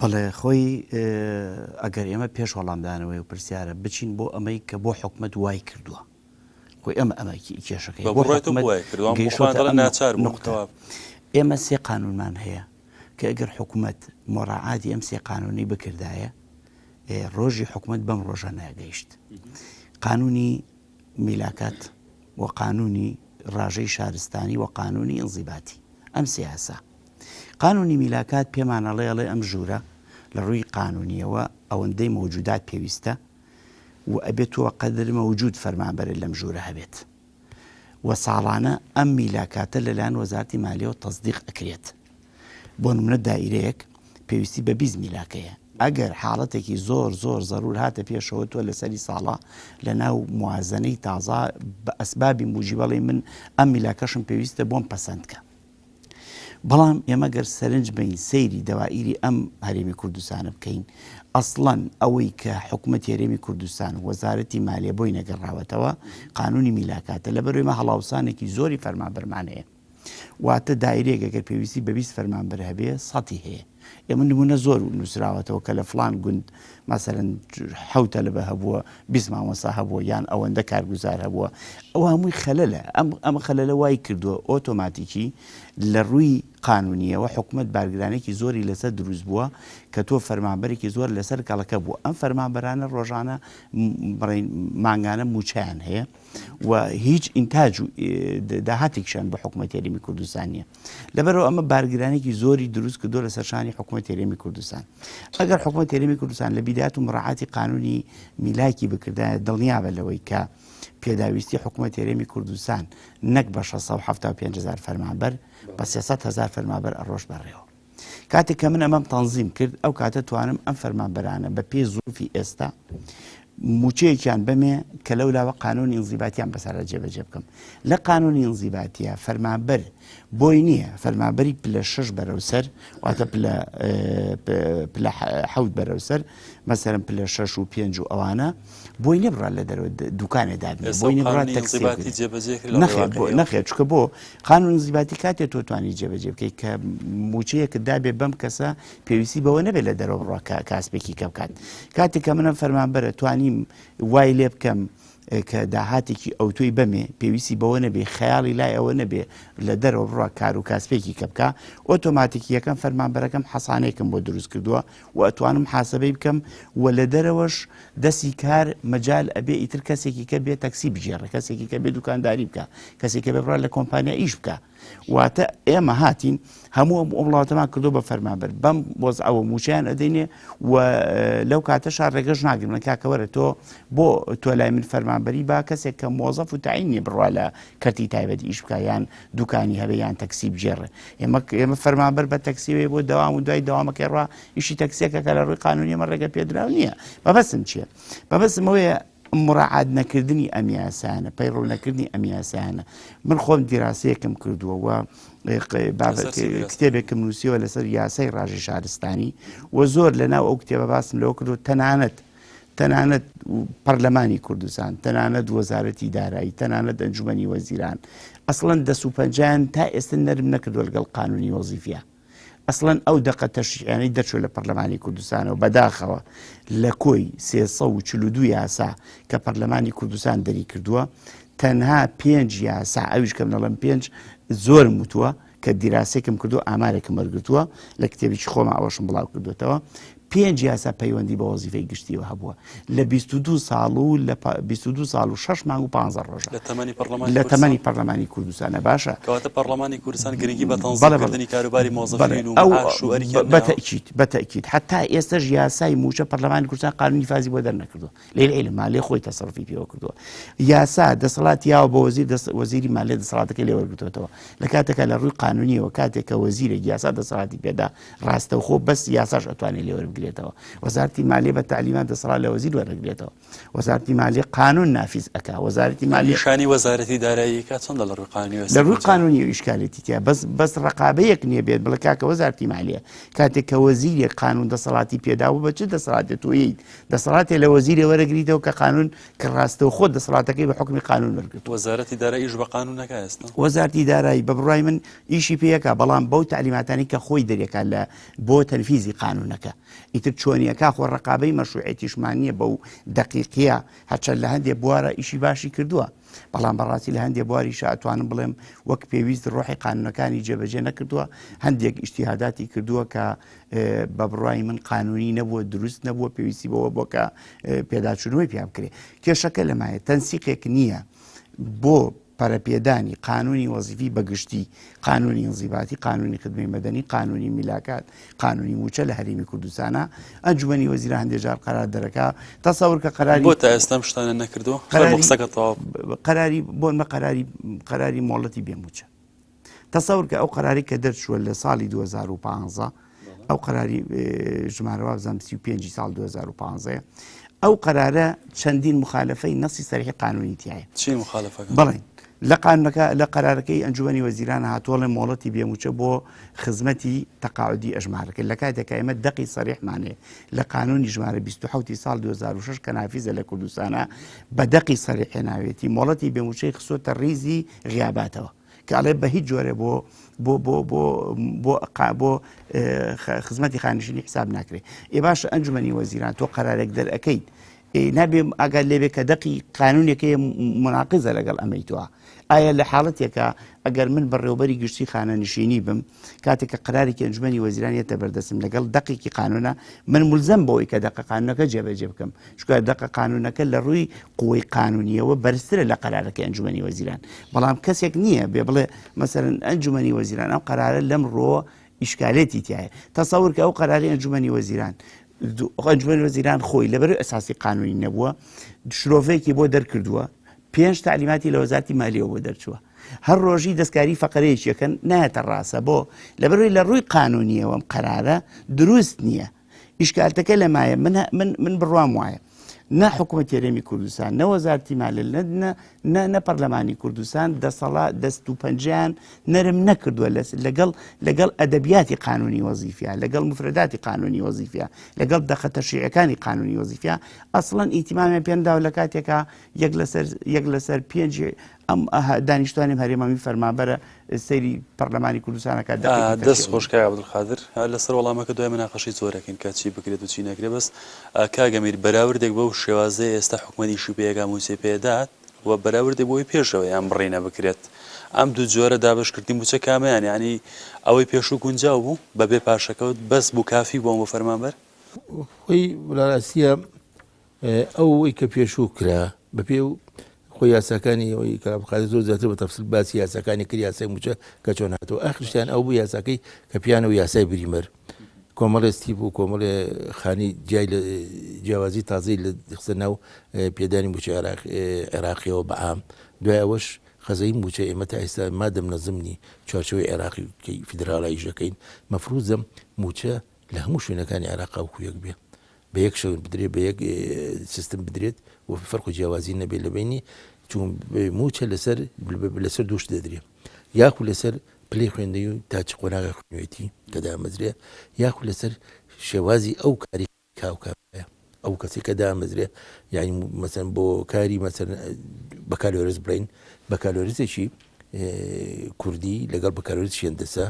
بەڵێ خۆی ئەگەر ئێمە پێش وەڵامدانەوەی و پرسیارە بچین بۆ ئەمەی کە بۆ حکومەت وای کردووە خۆی ئەمەکی کێشەکەی ئێمە سێ قانونمان هەیە کە ئەگەر حکومەت مۆڕاعاتی ئەم سێ قانونی بکردایە ڕۆژی حکومەت بەم ڕۆژە ناگەیشت قانونی میلاکات و قانونی ڕاژەی شارستانی و قانونی ئەنزیباتی ئەم سیاسە قانونی میلاکات پێمانەڵێڵێ ئەم ژوورە لە ڕووی قانونیەوە ئەوەندەی مەوجودات پێویستە و ئەبێتەوە قەدر مەوجود فەرمانبەرێت لەم ژوورە هەبێت و ساڵانە ئەم میلاکاتە لەلایەن وەزارەتی مالیەوە تەصدیق ئەکرێت بۆ نمونە دائیرەیەک پێویستی بە 20 میلاکەیە ئەگەر حاڵەتێکی زۆر زەرور هاتە پێشەوە تۆ لەسەری ساڵە لە ناو موازنەی تازا بە ئەسبابی موجیبەڵی من ئەم میلاکەشم پێویستە بۆم پەسەندکە بەڵام ئێمە گەر سەرنج بین سەیری دەوائیری ئەم هەرێمی کوردستانە بکەین ئەسڵەن ئەوەی کە حکوومەتی هەرێمی کوردستان وەزارەتی مالیە بۆی نەگەڕاوەتەوە قانونی میلاکاتە لەبەرەوەی مە هەڵاوسانێکی زۆری فەرمانبەرمانەیە واتە دایرەیەک ئەگەر پێویستی بە 20 فەرمانبەر هەبێ سەتی هەیە ئێمە نمونە زۆر نووسراوەتەوە کە لە فلان گوند مەسەرەن 7 تەلەبە هەبووە 20 مامۆستا هەبووە یان ئەوەندە کارگوزار هەبووە ئەوە هەمووی خەلەلە ئەمە خەلەلە وای کردووە ئۆتۆماتیکی لە ڕووی قانونیەوە حکومت بارگرانێکی زۆری لەسەر دروست بووە کە تۆ فەرمانبەرێکی زۆر لەسەر کەڵەکە بووە ئەم فەرمانبەرانە ڕۆژانە مانگانە موچیان هەیە و هیچ ئینتاج و داهاتێکشان بە حکومەتی هەرێمی کوردستان نیە لەبەرەوە ئەمە بارگرانێکی زۆری دروست کردووە لەسەر شانی حکومەتی هەرێمی کوردستان ئەگەر حکومەتی هەرێمی کوردستان لە بیدات و مڕاعاتی قانونی میلاکی بکردایە دڵنیابە لەوەی کە پێداویستی حکومەتی هەرێمی کوردستان نەک بە 675,000 فەرمانبەر بە 300,000 فەرمانبەر ئەڕۆژ بەڕێوە کاتێک کە من ئەمەم تەنزیم کرد ئەو کاتە توانم ئەم فەرمانبەرانە بە پێی زوفی ئێستا موچەیەکیان بەمێ کە لەولاوە قانونی ئینزیباتیان بەسەرە جێبەجێ بکەم لە قانونی ئینزیباتیە فەرمانبەر بۆی نییە فەرمانبەری پلە 6 بەرەوسەر واتە پلە 7 بەرەوسەر مەسەرەن پلە 6 و 5 و ئەوانە بۆی نەبڕات لە دەرەوە دوکانێ دابێت بۆی نەبڕات نەخێت چکە بۆ قانون ئینزیباتی کاتێک تۆ توانی جێبەجێ بکەیت کە موچەیەکت دابێت بەم کەسە پێویستی بەوە نەبێت لە دەرەوە بڕوا کاسپێکی کە بکات کاتێک کە منە فەرمانبەرە توانیم وای لێ بکەم کە داهاتێکی ئەوتۆی بەمێ پێویستی بەوە نەبێ خەیاڵی لای ئەوە نەبێ لە دەرەوە بڕوا کار و کاسپێکی کە بکە ئۆتۆماتیکی یەکەم فەرمانبەرەکەم حەسانەیەکم بۆ دروست کردووە و ئەتوانم حاسەبەی بکەم و لە دەرەوەش دەستی کار مەجال ئەبێ ئیتر کەسێکی کە بێ تەکسی بژێڕە کەسێکی کە بێ دوکانداری بکە کەسێکە بێ بڕات لە کۆمپانیا ئیش بکە واتە ئێمە هاتین هەموو وڵاتەمان کردو بە فەرمانبەر بەم بۆز ئەوە موچیان ئەدەینێ و لەو کاتە شار ڕێگەش ناگرن کاکەوەرە تۆ بۆ تۆ لای من فەرمانبەری با کەسێک کە مۆزەف و تعینی بڕوا لە کەرتی تایبەتی ئیش بکە یان دوکانی هەبێ یان تەکسی بژێڕێ ئێمە فەرمانبەر بە تەکسیوێ بۆ دەوام و دوای دەوامەکەی ڕوا ئیشی تەکسیەکە کە لە ڕووی قانونی ئەمە ڕێگە پێدراو نییە بەبەسم چییە بەبەسم ئەوەیە مڕعاد نەکردنی ئەم یاسانە پەیڕۆ نەکردنی ئەم یاسانە من خۆم دیراسەیەکم کردووە کتێبێکم نووسیەوە لەسەر یاسای ڕاژی شارستانی و زۆر لەناو ئەو کتێبە باسم لەوە کردو تەنانەت پەرلەمانی کوردستان تەنانەت وەزارەتی دارایی تەنانەت ئەنجومەنی وەزیران ئەسڵەن 150 تا ئێستا نەرم نەکردووە لەگەڵ قانونی وەزیفە ئەسڵەن ئەو دەقە تەشریعانەی دەچوە لە پەرلەمانی کوردستانەوە بەداخەوە لە کۆی 342 یاسا کە پەرلەمانی کوردستان دەری کردووە تەنها 5 یاسا ئەویش کەم نەڵم 5 زۆرم وتووە کە دیراسێکم کردو ئامارێکم وەرگرتووە لە کتێبێکی خۆمە ئەوەشم بڵاو کردوێتەوە 5 یاسا پەیوەندی بە وەزیفەی گشتیەوە هەبووە لە 22 ساڵ و لە 22 ساڵ و 6 مانگ و 15 ڕۆژە لە تەمەنی پەرلەمانی کوردستانە باشە کەواتە پەرلەمانی کوردستان گرنگی بە تەنزیمکردنی کاروباری مۆزەفین و معاش و ئەریکیان بەتەئکید حتا ئێستاش یاسای موچە پەرلەمانی کوردستان قانونی فازی بۆ دەرنەکردووە لێ مالێ خۆی تەسەڕفی پێوە کردووە یاسا دەسەڵات یاوە بە وەزیری مالێ دەسەڵاتەکەی لێ وەرگرتوێتەوە لە کاتێکە لە ڕووی قانونیەوە کاتێک کە وەزیرێک یاسا دەسەڵاتی پێدا ڕاستەوخۆ بەس یاساش ئەتوانێت لێ وەربگرێتەوە وەزارەتی مالیە بە تعلیمات دەسەڵات لە وەزیر وەرەگرێتەوە وەزارەتی مالیە قانون نافیز ئەکا وەزارەتی مالیە شانی وەزارەتی داراییەکە چەندە لە ڕووی قانونی لە ڕووی قانونی و ئیشکالێتی تیا بەس ڕقابەیەک نییە بێت بڵێ کاکە وەزارەتی مالیە کاتێک کە وەزیرێک قانون دەسەڵاتی پێداوە بە چ دەسەڵاتێت تۆیت دەسەڵاتێ لە وەزیرێ وەرەگریتەوە کە قانون کە ڕاستەوە خۆت دەسەڵاتەکەی بە حکمی قانون وەرگرت وەزارەتی داراییش بە قانونەکە ئێستا وەزارەتی دارایی بە بڕای من ئیشی پێیەکە بەڵام بەو تعلیماتانی کە خۆی دەرێکا لە بۆ تەنفیزی قانونەکە ئیتر چۆنیەکە خۆ ڕقابەی مەشروعەتیشمانیە بەو دقیقیە هەرچەند لە هەندێک بوارە ئیشی باشی کردووە بەڵام بەڕاستی لە هەندێک بواریش ئەتوانم بڵێم وەک پێویست ڕۆحی قانونەکانی جێبەجێ نەکردووە هەندێک ئیجتیهاداتی کردووە کە بە بڕای من قانونی نەبووە دروست نەبووە پێویستی بەوە بۆ کە پێداچوونەوەی پێ بکرێ کێشەکە لەمایە تەنسیقێک نییە بۆ پەرەپێدانی قانونی وەزیفی بەگشتی قانونی ئەنزیباتی قانونی خدمەی مەدەنی قانونی میلاکات قانونی موچە لە هەرێمی کوردستانە ئەنجومەنی وەزیرە هەندێک جار قەرار دەرەکا تەسەور کە قەراری بۆ تا ئێستا شتانە نەکردووە قسەکە تەواو قەراری بۆ مە قەراری مۆڵەتی بێموچە تەسەور کە ئەو قەراری کە دەرچووە لە ساڵی 2015 ئەو قەراری ژمارەوە بزانام 35 ساڵ 2015 ئەو قەرارە چەندین مخالفەی نەسی سەریحی قانونی تایە چی مخالفەکە بڵێن لە قانونەکە لە قەرارەکەی ئەنجومەنی وەزیران هاتووەڵێ مۆڵەتی بێموچە بۆ خزمەتی تەقاعودی ئەژمارەکە لە کاتێکە ئێمە دەقی سەریحمانێ لە قانونی ژمارە 27 ساڵ 2006 کە نافیزە لە کوردستانە بە دەقی سەریح هێناوێتی مۆڵەتی بێموچەی خسۆتە ڕیزی غیاباتەوە کە ئەڵێ بە هیچ جۆرە بۆ خزمەتی خانشینی حساب ناکرێت ئێ باشە ئەنجومەنی وەزیران تۆ قەرارێک دەرەکەیت نابێ ئەگەر لێبێ کە دەقی قانونێکی مناقزە لەگەڵ ئەمەیتوە ئایا لە حاڵەتێکە ئەگەر من بەڕێوبەری گشتی خانەنشینی بم کاتێک کە قەرارێکی ئەنجومەنی وەزیرانیەتە بەردەستم لەگەڵ دەقێکی قانونە من مولزەم بەوەی کە دەقە قانونەکە جێبەجێ بکەم چکە دەقە قانونەکە لە ڕووی قووەی قانونیەوە بەرزترە لە قەرارەکە ئەنجومەنی وەزیران بەڵام کەسێک نییە بێ بڵێ مەسەرەن ئەنجومەنی وەزیران ئەو قەرارە لەم ڕۆ ئیشکالێتی تایە تەسەور کە ئەو قەراری ئەنجومەنی وەزیران ئەنجومەنی وەزیران خۆی لەبەر ئەساسی قانونی نەبووە شرۆڤەیەکی بۆ دەرکردووە 5 تعلیماتی لە وەزارەتی مالیەوە بۆ دەرچووە هەر ڕۆژی دەستکاری فەقەرەیەکیەکەن نایەتە ڕاستە بۆ لەبەرەوەی لە ڕووی قانونیەوەم قەرارە دروست نییە ئیشکالەکە لەمایە من بڕوام وایە نە حکوومەتی هەرێمی کوردستان نە وەزارەتی مالیە نە پەرلەمانی کوردستان دەست و پەنجیان نەرم نەکردووە لەگەڵ ئەدەبیاتی قانونی وەزیفە لەگەڵ مفرداتی قانونی وەزیفە لەگەڵ دەخە تەشریعەکانی قانونی وەزیفە ئەسڵەن ئیتیمامیان پێداوە لە کاتێکە یەک لەسەر 5 ئەم دانیشتوانی هەرێمەمی فەرمانبەرە سەیری پەرلەمانی کوردستانەکە دەست خۆشکای عەبدولقادر لەسەر وەڵامەکە دوای مناقەشەی زۆرەکەین کە چی بکرێت و چی نەکرێت بەس کاگەمیر بەراوردێک بەو شێوازەیە ئێستا حکومەتیشی پێیەکا موچێ پێدات و بەراوردێک بۆی پێشەوە یان بڕێنە بکرێت ئەم دوو جۆرە دابشکردی موچە کامیان ینی ئەوەی پێشوو گونجاو بوو بەبێ پاشەکەوت بەس بوو کافی بۆ فەرمانبەر خۆی وڵاراسیە ئەوەی کە پێشوو کرا بە پێ خۆی یاساکانی ئەوی کارابقادر زۆر زیاتر بە تەفسیل باسی یاساکانی کرد یاسای موچە کە چۆن هاتەوە ئاخرشتیان ئەو بوو یاساکەی کە پیانە و یاسای بریمەر کۆمەڵێ ستیپ و کۆمەڵێ خانی جای لە جیاوازی تازەی لە خستە ناو پێدانی موچە عێراقیەوە بەعام دوای ئەوەش خەزەی موچە ئێمە تا ئێستا مادەم نەزمنی چارچەوەی عێراقی فیدراڵاییژەکەین مەفروزم موچە لە هەموو شوێنەکانی عێراق وەکو یەک بێ بە یەک شەون بدرێت بە یەک سیستم بدرێت و فەرق و جیاوازی نەبێت لە بینی چون موچە لەسەر دووش دەدرێت یاخو لەسەر پلەی خوێندەی و تا چ قۆناغی خوێنوێتی کە دامەزرێ یاخو لەسەر شێوازی ئەو کاری کاوکایە ئەو کەسی کە دامەزرێ یعنی مەسەن بۆ کاری مەسەن بەکالۆرس بڵین بەکالۆرسێکی کوردی لەگەڵ بەکالۆرس هێندسە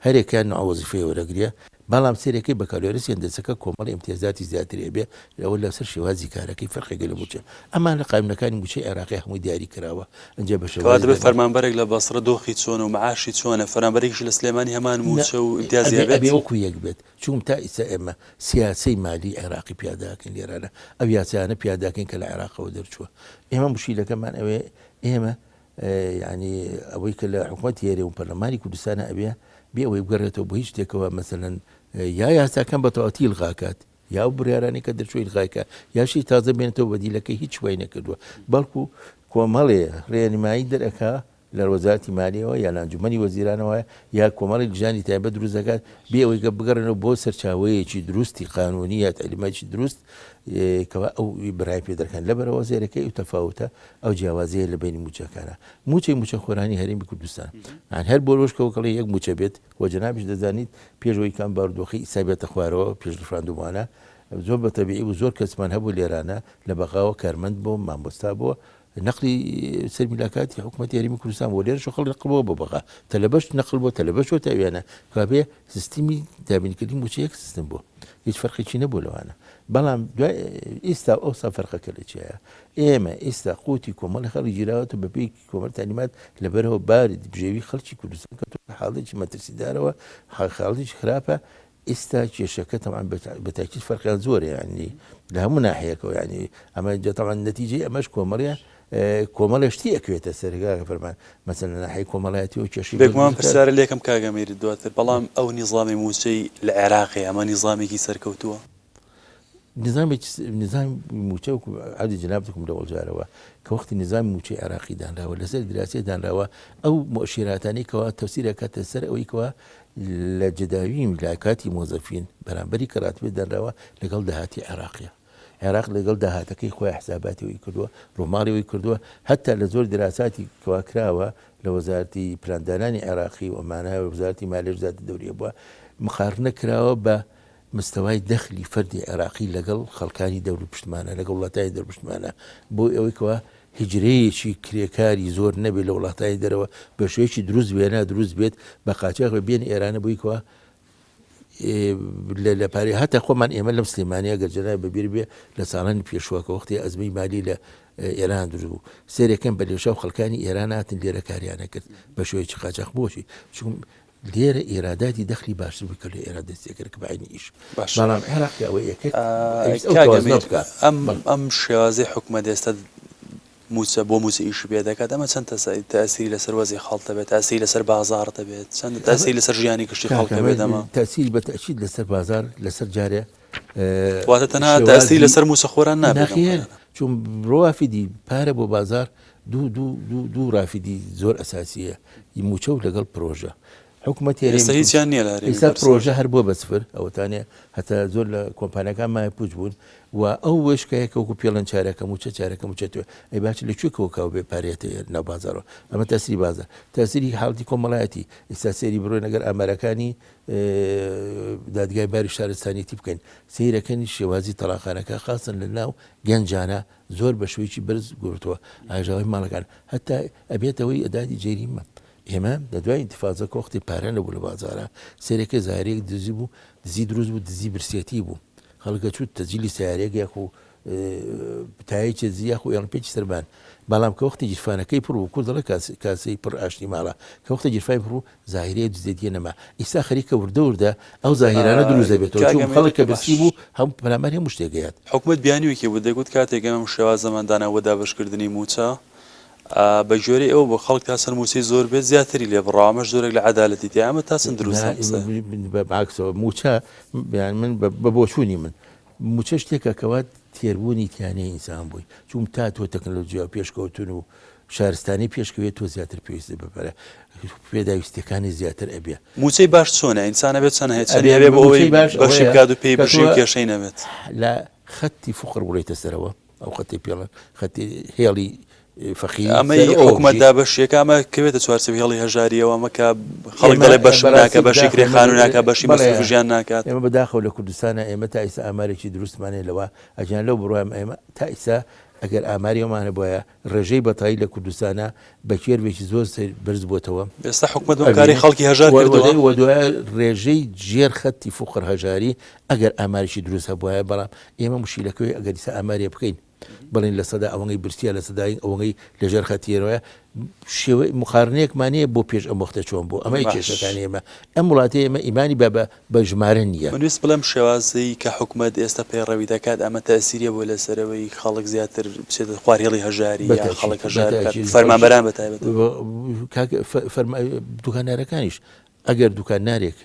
هەرێکیان ناوەزیفەیە وەرەگرێ بەڵام سێرەکەی بەکالۆرس هێندسەکە کۆمەڵی ئیمتیازاتی زیاترێ بێ لەوە لەسەر شێوازی کارەکەی فەرقێگە لە موچە ئەمان لە قایمەکانی موچەی عێراقی هەمووی دیاری کراوە ئەنجا بە شێوازی دەبێت فەرمانبەرێک لە بەسڕە دۆخی چۆنە و معاشی چۆنە فەرمانبەرێکی لە سلێمانی هەمان موچە و ئیمتیازی بێت وەکو یەک بێت چوم تا ئیسا ئێمە سیاسی مالی عێراقی پیاداکەین لێرانە ئەو یاسایانە پیاداکەین کە لە عێراقەوە دەرچووە ئێمە مشکیلەکەمان ئەوێ ئێمە ینی ئەوەی کە لە حکوومەت هێرێ و پەرلەمانی کوردستانە ئەبێ بێ ئەوەی بگەڕێتەوە بۆ هیچ شتێکەوە مەسەلەن یا یاساکەم بە تەواتی الغاکات یا بڕیارانی کە دەرچووی الغایکە یاشی تازە بێنێتەوە بەدیلەکەی هیچ وای نەکردووە بەڵکو کۆمەڵێ ڕێنمایی دەرەکە لە وەزارەتی مالیەوە یا لانجومەنی وەزیرانەوە یا کۆمەڵی لجانی تایبەت دروست دەکات بێ ئەوەی کە بگەڕێنەوە بۆ سەرچاوەیەکی دروستی قانونی یا تەلیماتی دروست کەوا ئەو برای پێ دەکەن لەبەرەوە زێرەکەی و تەفاوتە ئەو جیاوازەیە لە بینی موچەکانە موچە خۆرانی هەرێمی کوردستان هەر بۆ ڕۆژکەوەکەڵی یەک موچە بێت وە جەنابیش دەزانیت پێشەوەی کام بارودۆخی ئیسای بێتە خوارەوە پێش فرانندومانە زۆر بەتەبیعی و زۆر کەسمان هەبوو لێرانە لە بەغاوە کارمەند بۆ مامۆستا بووە نقلی سەرمیلاکاتی حکوومەتی هەرێمی کوردستان بۆ لێرە خەڵک نقلەوە بۆ بەغا تەلەبەش نقل بۆ تەلەبەشەوە تاویانە کابێ سیستمی دابینکردی موچە یەک سیستم بوو هیچ فەرقێکی نەبوو لەوانە بەڵام دوای ئێستا ئەوسا فەرقەکە لە چیایە ئێمە ئێستا قوتی کۆمەڵی خەڵی گیراوەتە بەپێی کۆمەڵ تالیمات لەبەرەوە باری بژێوی خەڵکی کوردستان کە حاڵێکی مەترسیدارەوە حاڵێکی خراپە ئێستا کێشەکە تەمان بەتاکید فەرقیان زۆرە ینی لە هەموو ناحەیەکەوە ینی ئەمە جەتەوان نەتیجەی ئەمەش کۆمەڵیە کۆمەڵە شتی ئەکوێتە سەرگا فەرمان مەسەن لە ناحەی کۆمەڵایەتی و کێشی بێگومان پرسیارە لێکم کاگەمێری دواتر بەڵام ئەو نیزامی موچەی لە عێراقی ئەمە نیزامێکی سەرکەوتووە نظام موچە و عادی جنابتكم لە وەزارەوە کە وەختی نظامی موچەی عێراقی دانراوە لەسەر دراسی دانراوە ئەو مؤشیراتانی کەوا تەفسیرەکاتە سەر ئەوەی کەوا لە جداوی ملاکاتی مۆزەفین بەرامبەری کەراتبێ دانراوە لەگەڵ داهاتی عێراقیە عێراق لەگەڵ داهاتەکەی خۆی حساباتیەوەی کردووە ڕۆماڵیەوەی کردووە هەتا لە زۆر دراساتی کەواکراوە لە وەزارەتی پلاندانانی عێراقی و ئەمانە وەزارەتی مالیە وەزارەتی دەوریە بووە مخارنە کراوە بە مستەوای دەخلی فەردی عێراقی لەگەڵ خەڵکانی دەور پشتمانە لەگەڵ وڵاتانی دەرپشتمانە بۆ ئەوەی کەوا هیجرەیەکی کرێکاری زۆر نەبێت لە وڵاتانی دەرەوە بە شوەیەکی دروست وێنە دروست بێت بە قاچاق بێن ئێرانە بووی کەوا لە پارێ هەتا خۆمان ئێمە لەم سلێمانیا گەرجەنای بەبییر بێ لە ساڵانی پێشوەکە وەختی ئەزمەی مالی لە ئێران دروست بوو سێرەکەم بە لێشاو خەڵکانی ئێران هاتن لێرە کاریانە کرد بە شوەیەکی قاچاق بۆچی چون لێرە ئێراداتی دەخلی باشتر بکە لە ئێرا دەستێکرد کە بەعینی ئیش بەڵام عێراقی ئەوەی یەکرد ئەم شێوازەی حکومەت ئێستا موچە بۆ موچە ئیش پێ دەکات ئەمە چەند تاسیری لەسەر وەزی خەڵتە بێت تاسی لەسەر بازار دەبێت چەند تاسی لەسەر ژیانی گشتی خەڵکە بێت ئەمە تاسیری بەتەکید لەسەر بازار لەسەر جارێ واتە تەنها تاسی لەسەر موچە خۆران نابێت چون ڕۆوافیدی پارە بۆ بازار دوو ڕافیدی زۆر ئەساسیە موچە و لەگەڵ پرۆژە حکوومەت هیچیان نییە ئێستا پرۆژە هەر بۆ بەسفر ئەوەتانێ هەتا زۆر لە کۆمپانەکان مای پوچ بوون و ئەو وشکایەکە وەکو پێڵەن چارەکە موچە چارەکە موچێتوە ئەی باچ لەکوێکەوە کاو بێ پارێتە ناو بازارەوە ئەمە تاسیری بازار تاسیری حاڵتی کۆمەڵایەتی ئێستا سێری بڕۆی نەگەر ئامارەکانی دادگای باری شارستانیتی بکەین سیرەکەنی شێوازی تەڵاخانەکە خاستن لە ناو گەنجانە زۆر بە شوەیەکی بەرز گرتووە ئاژاوی ماڵەکان هەتا ئەبێتەوەی ئەدادی جێریمە ئێمە لە دوای ئینتیفاازە کۆختی پارە نەبوو لە بازارە سێرەکە زارێک دزی بوو دزی دروست بوو دزی برسێتی بوو خەڵکە چوت تەجیلی سیارێک یاخ و تایەکی زیاخ و یان پێکی سەربان بەڵام کە وەختی جیرفانەکەی پڕ و کوردڵە کاسی پڕ ئاشتی ماڵە کە وەختی جیرفای پڕ و زاهیرەیە دزێتیە نەما ئیستا خەریکە وردە ئەو زاهیرانە دروست دەبێتەوە چون خەڵک کە بەسی بوو هەم پەلامار هەموو شتێکگەیات حکومەت بیانیوێکی بوو دەگوت کاتێک ئەم شێواز زەماندانەوە دابشکردنی موچە بە جۆری ئەو بە خەڵک تاسن موچەی زۆر بێت زیاتری لێ بڕامەش زۆرێک لە عەدالەتی تیا ئەمە تاسن دروست باکسەوە موچە من بە بۆچوونی من موچە شتێکە کەوات تێربوونی تیانەی ئینسان بووی چون تا تۆ تەکنۆلۆژیا و پێشکەوتن و شارستانی پێشکەوێت تۆ زیاتر پێویستە بپەرە پێداویستەکانی زیاتر ئەبێ موچەی باش چۆنە ئینسانە بێت چەنە هێچەنی هەبێ بۆ ئەوەی بەشی بکات و پێی بژی و کێشەی نەبێت لە خەتی فقر بڵێتە سەرەوە ئەو خەتی پێڵە خەتی هێڵی فەقیر ئەمەی حکومەتدا بەشیەکە ئەمە کەوێتە چوارچەوەی هێڵی هەژاریەوە ئەمەکە خەڵک دەڵێ بەشم ناکە بەشی کرێ خانوو ناکە بەشی مەسرف ژیان ناکات ئێمە بەداخەوە لە کوردستانە ئێمە تا ئێستا ئامارێکی دروستمانێ لەوە ئەجیان لەو بڕوایم ئێمە تا ئێستا ئەگەر ئاماریەمانە بۆیە ڕێژەی بەتایی لە کوردستانە بە کێربێکی زۆر بەرز بووتەوە ئێستا حکومەت بەکاری خەڵکی هەژار کردووە دوای ڕێژەی جێر خەتی فقر هەژاری ئەگەر ئاماریشی دروست هەبووایە بەڵام ئێمە مشکلەکەی ئەگەر ئێستا ئاماریە بکەین بڵین لە سەدا ئەوەی برسیە لە سەداین ئەوەی لەژێر خەتیێرەوە شێوەی مخارنەیەکمانەیە بۆ پێش ئەم وەختە چۆن بوو ئەمەی کێشەکانی ئێمە ئەم وڵاتی ئێمە ئیمانی بە ژمارە نییە منویست بڵێم شێوازەی کە حکومەت ئێستا پێڕەوی دەکات ئەمە تەسیریە بۆ لەسەرەوەی خەڵک زیاتر بچێتە خوارهێڵی هەژاری یا خەڵک هەژار فەرمانبەران بەتایبەت دوکانارەکانیش ئەگەر دوکانارێک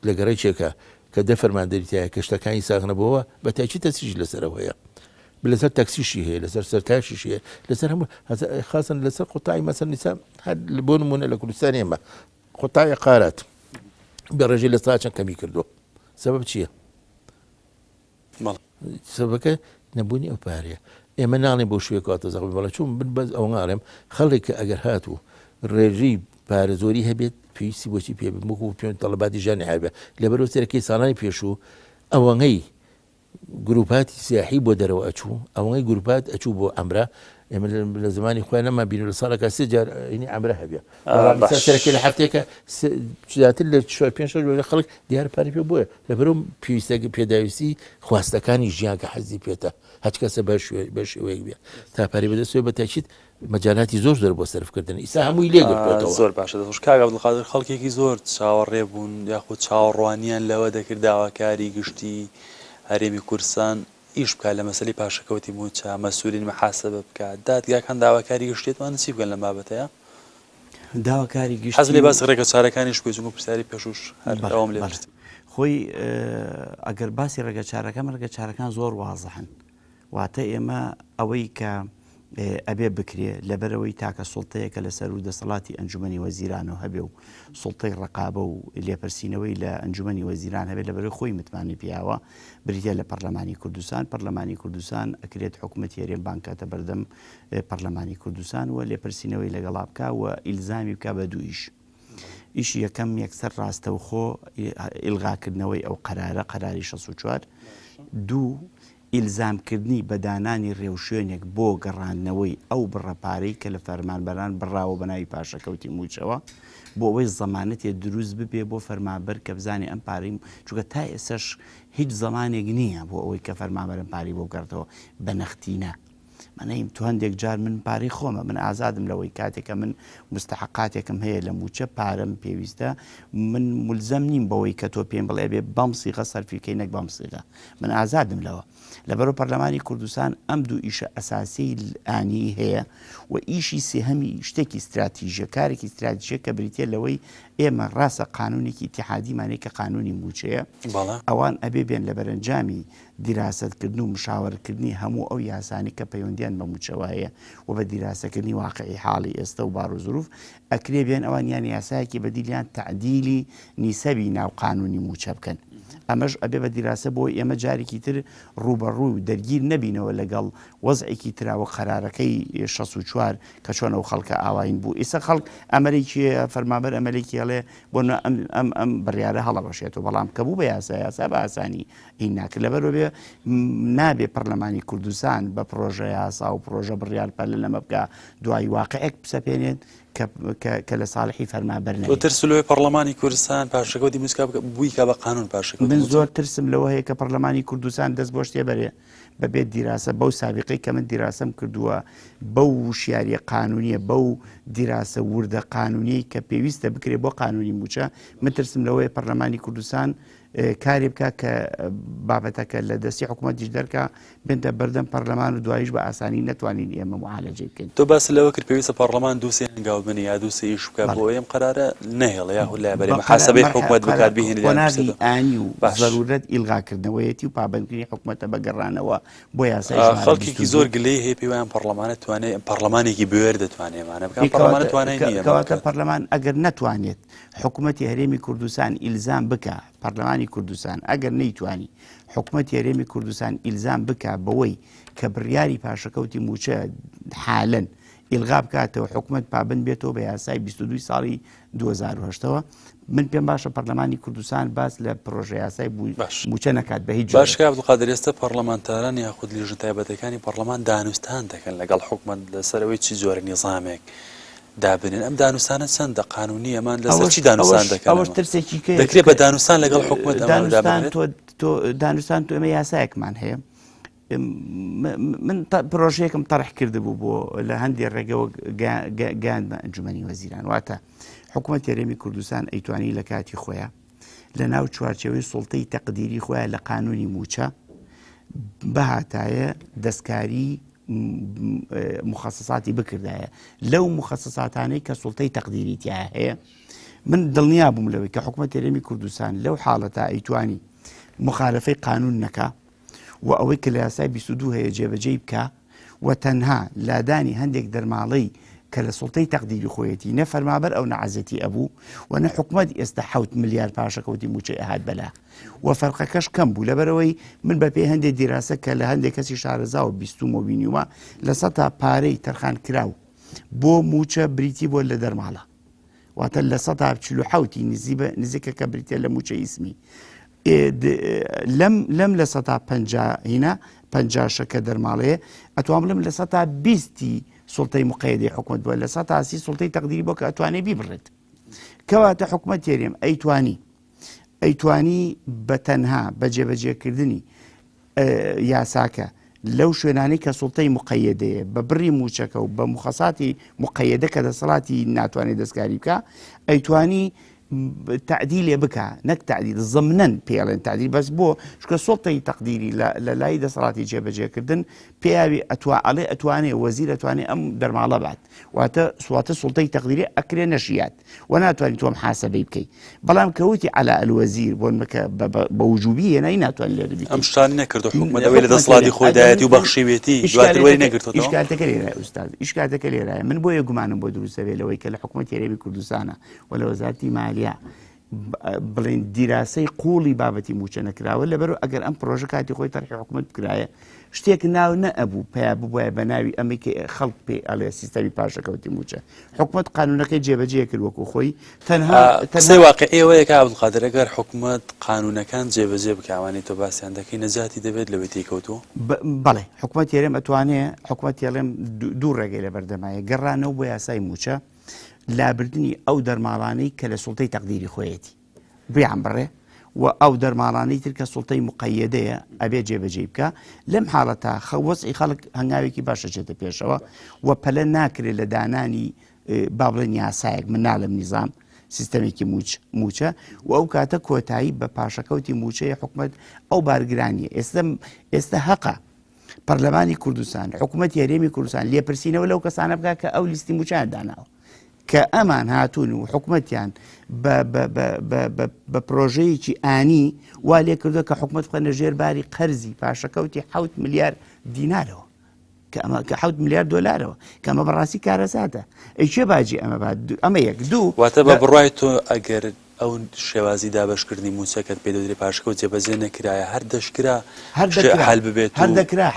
لە گەڕی چێکە کە دە فەرماندەریتایە کە شتەکانی ساغنەبەوە بە تاچی تەسیج لەسەرەوەیە لەسەر تەکسیشی هەیە لەسەر سەرتاشیش هەیە لەسەر هەموو خاصن لەسەر قوتای مەسەر نیسا هەر بۆ نمونە لە کوردستان ئێمە قوتای قارات بە ڕێژەی لە ساعت چەند کەمی کردووە سەبەب چییە؟ سەبەکە نەبوونی ئەو پارەیە ئێمە ناڵێن بۆ شوێک کاتەزەقی بەڵە چوون بن بەس ئەو ناڵێم خەڵێک کە ئەگەر هاتوو ڕێژەی پارە زۆری هەبێت پێویستی بۆچی پێ بموکو پێ تەڵەباتی ژانی هەبێ لەبەرەوە سەرەکەی ساڵانی پێشوو ئەوەی گروپاتی سیاحی بۆ دەرەوە ئەچوو ئەوەی گروپات ئەچوو بۆ ئەمرا ئێمە لە زمانی خۆیان نەما بین لە ساڵەکە سێ جار ئەمرا هەبێ سەرەکەی لە هەفتێکە زیاتر لە 5 لە خەڵک دیار پارەی پێ بۆیە لەبەرەوە پێویستە پێداویستی خواستەکانی ژیان کە حەزی پێێتە هەچ کەسە بە شێوەیەک بێ تا پارەی بەدەستەوە بە تاکید مەجالاتی زۆر زۆر بۆ سەرفکردن ئیسا هەمووی لێگرتەوە زۆر باشە دەخش کاگا عەبدولقادر خەڵکێکی زۆر چاوەڕێ بوون یاخود چاوەڕوانیان لەوە دەکرد داواکاری گشتی هەرێمی کوردستان ئیش بکات لە مەسەلەی پاشەکەوتی موچە مەسئولین محاسبە بکات دادگاکان داواکاری گشتێتوانن چی بکەن لە بابەتەیە داواکاری گشت حەز لێ باس ڕێگە چارەکانیش بێزم و پرسیاری پێشوش هەرەوەم لێ خۆی ئەگەر باسی ڕێگە چارەکەم ڕێگە چارەکان زۆر وازەحن واتە ئێمە ئەوەی کە ئەبێ بکرێ لەبەرەوەی تاکە سوڵتەیەکە لەسەر و دەسەڵاتی ئەنجومەنی وەزیرانەوە هەبێ و سوڵتەی ڕقابە و لێپرسینەوەی لە ئەنجومەنی وەزیران هەبێت لەبەرەوەی خۆی متمانی پیاوە بریتە لە پەرلەمانی کوردستان ئەکرێت حکوومەت هێرێن بانکاتە بەردەم پەرلەمانی کوردستان و لێپرسینەوەی لەگەڵا بکە و ئیلزامی بکە بە دوو ئیشی یەکەم یەکسەر ڕاستەوخۆ ئیلغاکردنەوەی ئەو قەراری 64 دوو ئیلزامکردنی بەدانانی ڕێوشوێنێک بۆ گەڕاندنەوەی ئەو بڕەپارەی کە لە فەرمانبەران بڕاوە بەناوی پاشەکەوتی موچەوە بۆ ئەوەی زەمانەتێ دروست ببێ بۆ فەرمانبەر کە بزانێ ئەم پارەی چونکە تا ئێسەش هیچ زەمانێک نییە بۆ ئەوەی کە فەرمانبەرم پارەی بۆ بگەڕێتەوە بە نەختینە منەیم تو هەندێک جار من پارەی خۆمە من ئازادم لەوەی کاتێکە من مستحقاتێکم هەیە لە موچە پارەم پێویستە من ملزەم نیم بەوەی کە تۆ پێم بڵێ بێ بەم سیغە سەرفیکەی نەک بەم سیغە من ئازادم لەوە لەبەرەوە پەرلەمانی کوردستان ئەم دوو ئیشە ئەساسی ئانی هەیە و ئیشی سێهەمی شتێکی استراتیژیە کارێکی استراتیژیە کە بریتێ لەوەی ئێمە ڕاستە قانونێکی ئیتیحادیمانەیە کە قانونی موچەیە ئەوان ئەبێ بێن لە بەرەنجامی دیراسەتکردن و مشاوەرکردنی هەموو ئەو یاسانی کە پەیوەندیان بە موچەوە هەیە و بە دیراسەکردنی واقعی حاڵی ئێستا و بار و زروف ئەکرێ بێن ئەوان یان یاسایەکی بەدیلیان تعدیلی نیسەبی ناو قانونی موچە بکەن ئەمەش ئەبێ بە دیراسە بۆ ئێمە جارێکی تر ڕوبەڕووی و دەرگیر نەبینەوە لەگەڵ وەزعێکی تراوە قەرارەکەی 64 کە چۆن ئەو خەڵکە ئاواین بوو ئێستا خەڵک ئەمەرێکی فەرمانبەر ئەمەلێکی هەڵێ بۆ ئەم بڕیارە هەڵەبەشێتەوە بەڵام کە بوو بە یاسا بە ئاسانی هین ناکرد لەبەرەوە بێ نابێ پەرلەمانی کوردستان بە پرۆژە یاسا و پرۆژە بڕیار پەلە لەمە بکە دوای واقعێک بسەپێنێت کە لە ساڵحی فەرمانبەر نەبێت. ترسلوی پەرلەمانی کوردستان پاشەکەوتی موسکا بووی کە بە قانون پاشەکە من زۆر ترسم لەوە هەیە کە پەرلەمانی کوردستان دەست بۆ شتێ بەرێ بەبێت دیراسە بەو سابقەی کە من دیراسەم کردووە بەو وشیاریە قانونیە بەو دیراسە وردە قانونی کە پێویستە بکرێت بۆ قانونی موچە من ترسم لەوەیە پەرلەمانی کوردستان کاری بکە کە بابەتەکە لە دەستی حکوومەتیش دەرکە بێنتە بەردەم پەرلەمان و دواییش بە ئاسانی نەتوانین ئێمە معالەجێ بکەین. تۆ باس لەوە کرد پێویستە پەرلەمان دووسێ هەنگاو بنی یا دووسێ ئیش بکە بۆ ئێم قەرارە نەهێڵە یاخود لایبەری محاسبەی حکوومەت بکات بهێنێت قۆناغی ئانی و ضرورەت ئیلغاکردنەوەیەتی و پابەندکردنی حکوومەتە بەگەڕانەوە بۆ یاسای خەڵکێکی زۆر گلەی هەیە پێویان پەرلەمانە توانێت پەرلەمانێکی بوێر دەتوانێمانە بکەن پەرلەمانە توانای نییە کەواتە پەرلەمان ئەگەر نەتوانێت حکوومەتی هەرێمی کوردستان ئیلزام بکە پەرلەمانی کوردستان ئەگەر نەیتوانی حکوومەتی هەرێمی کوردستان ئیلزام بکە بەوەی کە بڕیاری پاشەکەوتی موچە حالەن ئیلغا بکاتەوە حکوومەت پابند بێتەوە بە یاسای 22 ساڵی 2008ەوە من پێم باشە پەرلەمانی کوردستان باس لە پرۆژە یاسای موچە نەکات بە هیچ باش عەبدولقادر ئێستا پەرلەمانتاران یاخود لیژنە تایبەتەکانی پەرلەمان دانوستان دەکەن لەگەڵ حکوومەت لەسەرەوەی چی زۆر نیزامێک دابنێن ئەم دانوستانە چەندە قانونی ئەمان لەسەر چی دانوستان دەکەن ئەوەش ترسێکی دەکرێت بە دانوستان لەگەڵ حکوومەت دانوستان تۆ ئێمە یاسایەکمان هەیە من پرۆژەیەکم تەڕح کردبوو بۆ لە هەندێک ڕێگەوە گەیاندمە ئەنجومەنی وەزیران واتە حکوومەت هەرێمی کوردستان ئەیتوانی لە کاتی خۆیان لە ناو چوارچێوەی سوڵتەی تەقدیری خۆیان لە قانونی موچە بەهاتایە دەستکاری مخصصاتی بکردایە لەو مخصصاتانەی کە سوڵتەی تەقدیری تیا هەیە من دڵنیا بووم لەوەی کە حکوومەت هەرێمی کوردستان لەو حاڵەتە ئەیتوانی مخالفەی قانون نەکا و ئەوەی کە لە یاسای 22 هەیە جێبەجێ بکە و تەنها لادانی هەندێک دەرماڵەی کە لە سوڵتەی تەقدیری خۆیەتی نە فەرمابەر ئەو نەعەزەتی ئەبوو و نە حکوومەت ئێستا 7 ملیار پاشەکەوتی موچەی ئەهات بەلا و فەرقەکەش کەم بوو لەبەرەوەی من بە پێی هەندێک دیراسە کە لە هەندێک کەسی شارەزا و بیستومە بینیومە لە سەتا پارەی تەرخان کراو بۆ موچە بریتی بۆ لە دەرماڵە واتە لە سەتا 47 نزیکە کە بریتە لە موچە ئیسمی لەم لە سەتا 50 هینە 50 شەکە دەرماڵەیە ئەتوان بڵم لە سەتا 20 سوڵتەی مقەیەدەی حکوومەت بووە لە سەتا 30 سوڵتەی تەقدیری بۆ کە ئەتوانێ بیبڕێت کەواتە حکوومەت هەرێم ئەیتوانی بە تەنها بە جێبەجێکردنی یاساکە لەو شوێنانەی کە سوڵتەی مقەیەدەیە بە بڕی موچەکە و بە مخەساتی مقەیەدە کە دەسەڵاتی ناتوانێت دەستکاری بکە ئەیتوانی تعدیلێ بکە نەک تعدیل ضمنەن پێڵێن تعدیل بەس بۆ چکە سوڵتەی تەقدیری لە لای دەسەڵاتی جێبەجێکردن پێیاوی ئەڵێ ئەتوانێ وەزیر ئەتوانێ ئەم دەرماڵە بات واتە سوڵتەی تەقدیری ئەکرێ نەشیات و ناتوانانی تۆم حاسەبەی بکەیت بەڵام کەوتی عەلا ئەلوەزیر بۆ بە وجوبی هێنای ناتوانانی لێرە بیکەیت ئەم شتانی نەکردو حکوومەت ئەوەی لە دەسەڵاتی خۆیدایەتی و بەخشیوێتی دواتر وەری نەگرتووەوە ئیشکالەکە لێرایە ئوستاد ئیشکالەکە لێرایە من بۆیە گومانم بۆ دروستە بێت لەوەی کە لە حکوومەت هەرێمی کوردستانە و لە وەزارەتی مالیە بڵێن دیراسەی قوڵی بابەتی موچە نەکراوە لەبەرەوە ئەگەر ئەم پرۆژە کاتی خۆی تەرحی حکوومەت بکرایە شتێک ناو نەئەبوو پیا ببووە بە ناوی ئەمەی کە خەڵک پێ ئەڵێ سیستەمی پاشەکەوتی موچە حکوومەت قانونەکەی جێبەجێ کرد وەکو خۆی تەنها قسەی واقعیەوەیە کە عەبدولقادر ئەگەر حکوومەت قانونەکان جێبەجێ بکەوانی تۆ باسییان دەکەی نەجاتی دەبێت لەوەی تێکەوتووە بەڵێ حکوومەت هێرێم ئەتوانێ حکوومەت هێڵێم دوو ڕێگەی لە بەردەمایە گەڕانەوە بۆ یاسای موچە لابردنی ئەو دەرماڵانەی کە لە سوڵتەی تەقدیری خۆیەتی بیان بڕێ و ئەو دەرماڵانەی تر کە سوڵتەی مقەیەدەیە ئەبێ جێبەجێ بکە لەم حاڵەتە وەزعی خەڵک هەنگاوێکی باشە چێتە پێشەوە و پەلە ناکرێت لە دانانی با بڵێن یاسایەک من ناڵم نیزام سیستەمێکی موچە و ئەو کاتە کۆتایی بە پاشەکەوتی موچەیە حکوومەت ئەو بارگرانیە ئێستا هەقا پەرلەمانی کوردستان حکوومەت هەرێمی کوردستان لێپرسینەوە لەو کەسانە بکات کە ئەو لیستی موچیان داناوە کە ئەمان هاتوون و حکوومەتیان بە پرۆژەیەکی ئانی وا لێ کردو کە حکوومەت بخەنە ژێرباری قەرزی پاشەکەوتی 7 ملیار دینارەوە کە 7 ملیار دۆلارەوە کە ئەمە بەڕاستی کارەساتە ئەی چێ باجی ئەمە ئەمە یەک دوو واتە بە بڕای تۆ ئەگەر ئەو شێوازی دابشکردنی موچەکەت پێ دەدرێت پاشەکەوت جێبەجێ نەکرایە هەر دەشکرا هەل ببێت هەر دەکرا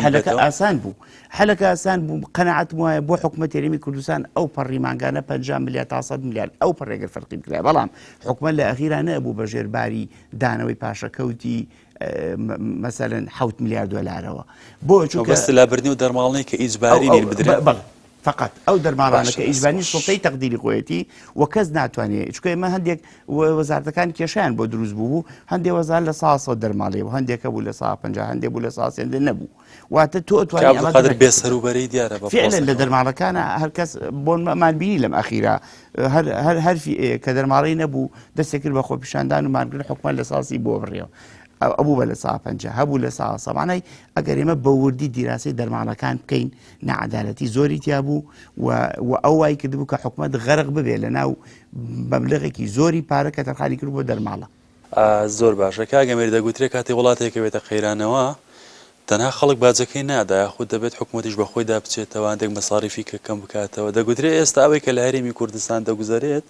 حەلەکە ئاسان بوو حەلەکە ئاسان بوو قەنەعەتم وایە بۆ حکوومەت هەرێمی کوردستان ئەو پەڕی مانگانە 50 ملیار تا 100 ملیار ئەو پەڕێگەر فەرقی بکرای بەڵام حکوومەت لە ئەخیرا نەبوو بە ژێرباری دانەوەی پاشەکەوتی مەسەلەن 7 ملیار دۆلارەوە بۆ بەس لابردنی و دەرماڵنەی کە ئیجباری نین بدرێت فقط ئەو دەرماڵانە کە ئیجبانی سڵتەی تەقدیری خۆیەتی و کەس ناتوانێت چکە ئێمە هەندێک وەزارەتەکان کێشیان بۆ دروست بوو هەندێک وەزار لە 100 دەرماڵێ و هەندێکە بوو لە 150 هەندێک بوو لە 100 نەبوو واتە تۆ توانێت بێسەروبەری دیارە فعلا لە دەرماڵەکانە هەرکەس بۆمان بینی لەم ئەخیرا هەر کە دەرماڵی نەبوو دەستێکرد بە خۆپیشاندان و مانگرن حکومەت لە ساسی بۆ بڕێەوە ئەبوو بە لە 150 هەبوو لە 100 مانای ئەگەر ئێمە بە وردی دیراسی دەرماڵەکان بکەین نەعەدالەتی زۆری تیا بوو و ئەو وای کردبوو کە حکومەت غەرق ببێ لە ناو مەبلەغێکی زۆری پارە کە تەرخانی کرد بۆ دەرماڵە زۆر باشە کاگەمێری دەگوترێت کاتی وڵاتێکە بێتە قەیرانەوە تەنها خەڵک باجەکەی نادا یاخود دەبێت حکوومەتیش بەخۆی دابچێتەوە هەندێک مەساریفی کە کەم بکاتەوە دەگوترێت ئێستا ئەوەی کە لە هەرێمی کوردستان دەگوزارێت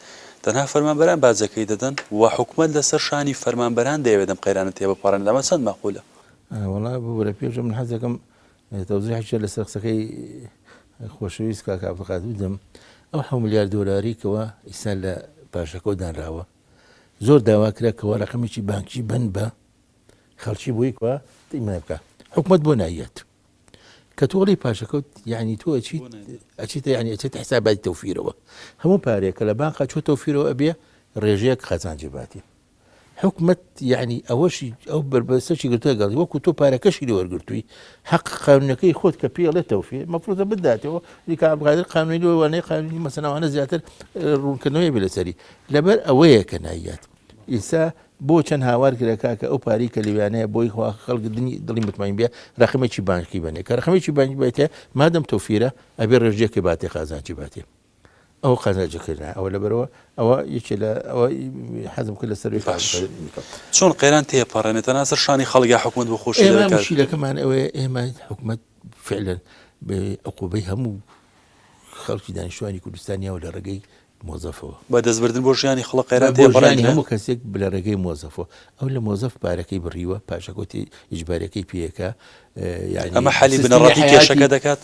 تەنها فەرمانبەران باجەکەی دەدەن و حکوومەت لەسەر شانی فەرمانبەران دەیەوێت دەم قەیرانە تێبەپەڕێن لەمە چەند مەقولە وەڵا بۆ پێش من حەزەکەم تەوزیحێکی لەسەر قسەکەی خۆشەویست کاک عەبدولقادر بدەم ئەو 7 ملیار دۆلاری کەوە ئیسا لە پاشەکەەوە دانراوە زۆر داوا کرا کەەوە ڕقمێکی بانکی بند بە خەڵکی بووی کەوە تیمە بکە حکومەت بۆ نایەت کە تۆڵی پاشەکەوت یعنی تۆ ئەچیتە یعنی ئەچێت حساباتی تەوفیرەوە هەموو پارێکە لە بانقا چۆ تەوفیرەوە ئەبێ ڕێژەیەک خەزانجێباتی حکومەت یعنی ئەوەشی ئەو بربەستەی گرتووە گەڵی وەکو تۆ پارەکەشی لێ وەرگرتووی حەق قانونەکەی خۆت کە پێڵێت تەوفیر مەفروضە بداتەوە دیکە عەبدولقادر قانونی لەوانەیە قانونی مەسەڵەوانە زیاتر ڕوونکردنەوەی بێ لەسەری لەبەر ئەوەیە کە نایەت ئیسا بۆ چەند هاوار کرا کاکە ئەو پاری کە لەوانەیە بۆی خەڵک دڵی متمەین بێ ڕقمێکی بانکی بنێ کە ڕقمێکی بانکی بێتە مادەم تەوفیرە ئەبێ ڕێژەیەکی باتێ خازانجی باتێ ئەو قازانجەکردن ئەوە لەبەرەوە ئەوە یەکێ لە ئەوە حەزم کرد لە سەروی چۆن قەیران تێپەڕێنێتە ناسەر شانی خەڵکی حکومەت بۆ خۆشی مشکلەکەمان ئەوەیە ئێمە حکومەت فعلا عقوبەی هەموو خەڵکی دانیشتوانی کوردستانیەوە لە ڕێگەی مۆزەفەوە بە دەستبردن بۆ ژیانی خەڵک قەیران تێپەڕێنی هەموو کەسێک لە ڕێگەی مۆزەفەوە ئەو لە مۆزەف پارەکەی بڕیوە پاشەکەوتی ئیجبارەکەی پێیەکە ئەمە حالی بنەڕەتی کێشەکە دەکات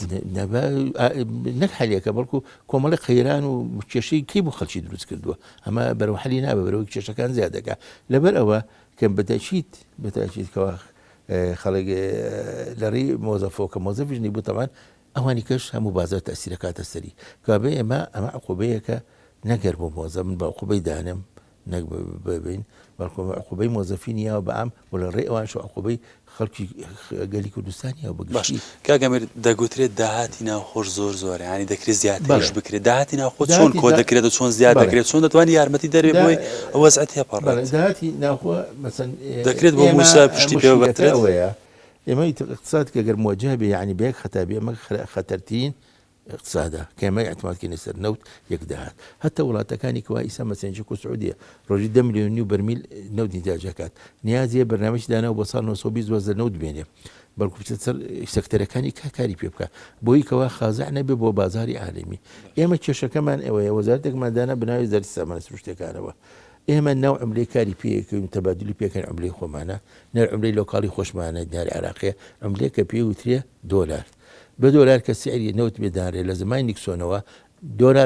نەک حالیەکە بەڵکو کۆمەڵی قەیران و کێشەی کەی بۆ خەڵکی دروست کردووە ئەمە بەرەو حەلی نابە بەرەوەی کێشەکان زیاد دەکات لەبەر ئەوە کە بەتاچیتکەوە خەڵک لە ڕێی مۆزەفەوە کە مۆزەفیشنی بوو تەمان ئەوانی کەش هەموو بازار تەسیرەکاتە سەری کابێ ئەمە عقوبەیەکە نەگەر بۆ مۆزە من بە عقوبەی دانم نەک ببین بەڵکو عقوبەی مۆزەفینیەوە بە ئەم و لە ڕێ ئەوان شو عقوبەی خەڵکی گەلی کوردستانیەوە بەگشتی کاگەمێر دەگوترێت داهاتی ناوخۆش زۆر یعنی دەکرێت زیاترش بکرێت داهاتی ناوخۆ چۆن کۆ دەکرێت و چۆن زیاد دەکرێت چۆن دەتوانانی یارمەتی دەرێت بۆی وەزعەت تێپەڕێت داهاتی ناوخۆ مەسەن دەکرێت بۆ موسا پشتی پێ بەترەوەیە ئێمە اقتصاد کە گەر موجه بێ یعنی بەیەک خەتابی ئەمە خەتەرترین اقتصادا کەمە اعتمادکردنی سەر نەوت یەک داهات هەتا وڵاتەکانی کەوا ئیسا مەسەنجی و سعودیە ڕۆژی 10 ملیۆن بەرمیل نەوت ئینتاجەکات نیازیە بەرنامەی دانا بۆ ساڵ 1920 نەوت بێنێ بەڵکو سەر سەکتەرەکانی کاری پێ بکە بۆی کەوا خازع نەبێ بۆ بازاری عالەمی ئێمە کێشەکەمان ئەوەیە وەزارەتێکماندانە بناوی زەری سامانە سروشتەکانەوە ئێمە ناو عملەی کاری پێکەوین تەبادلی پێکەن عملەی خۆمانە نەر عملەی لۆکاڵی خۆشمانە دیاری عراقیە عملەیە کە پێ وترێ $، بە $، کە سعری نەوت بێدارێ لە زمانی نیکسۆنەوە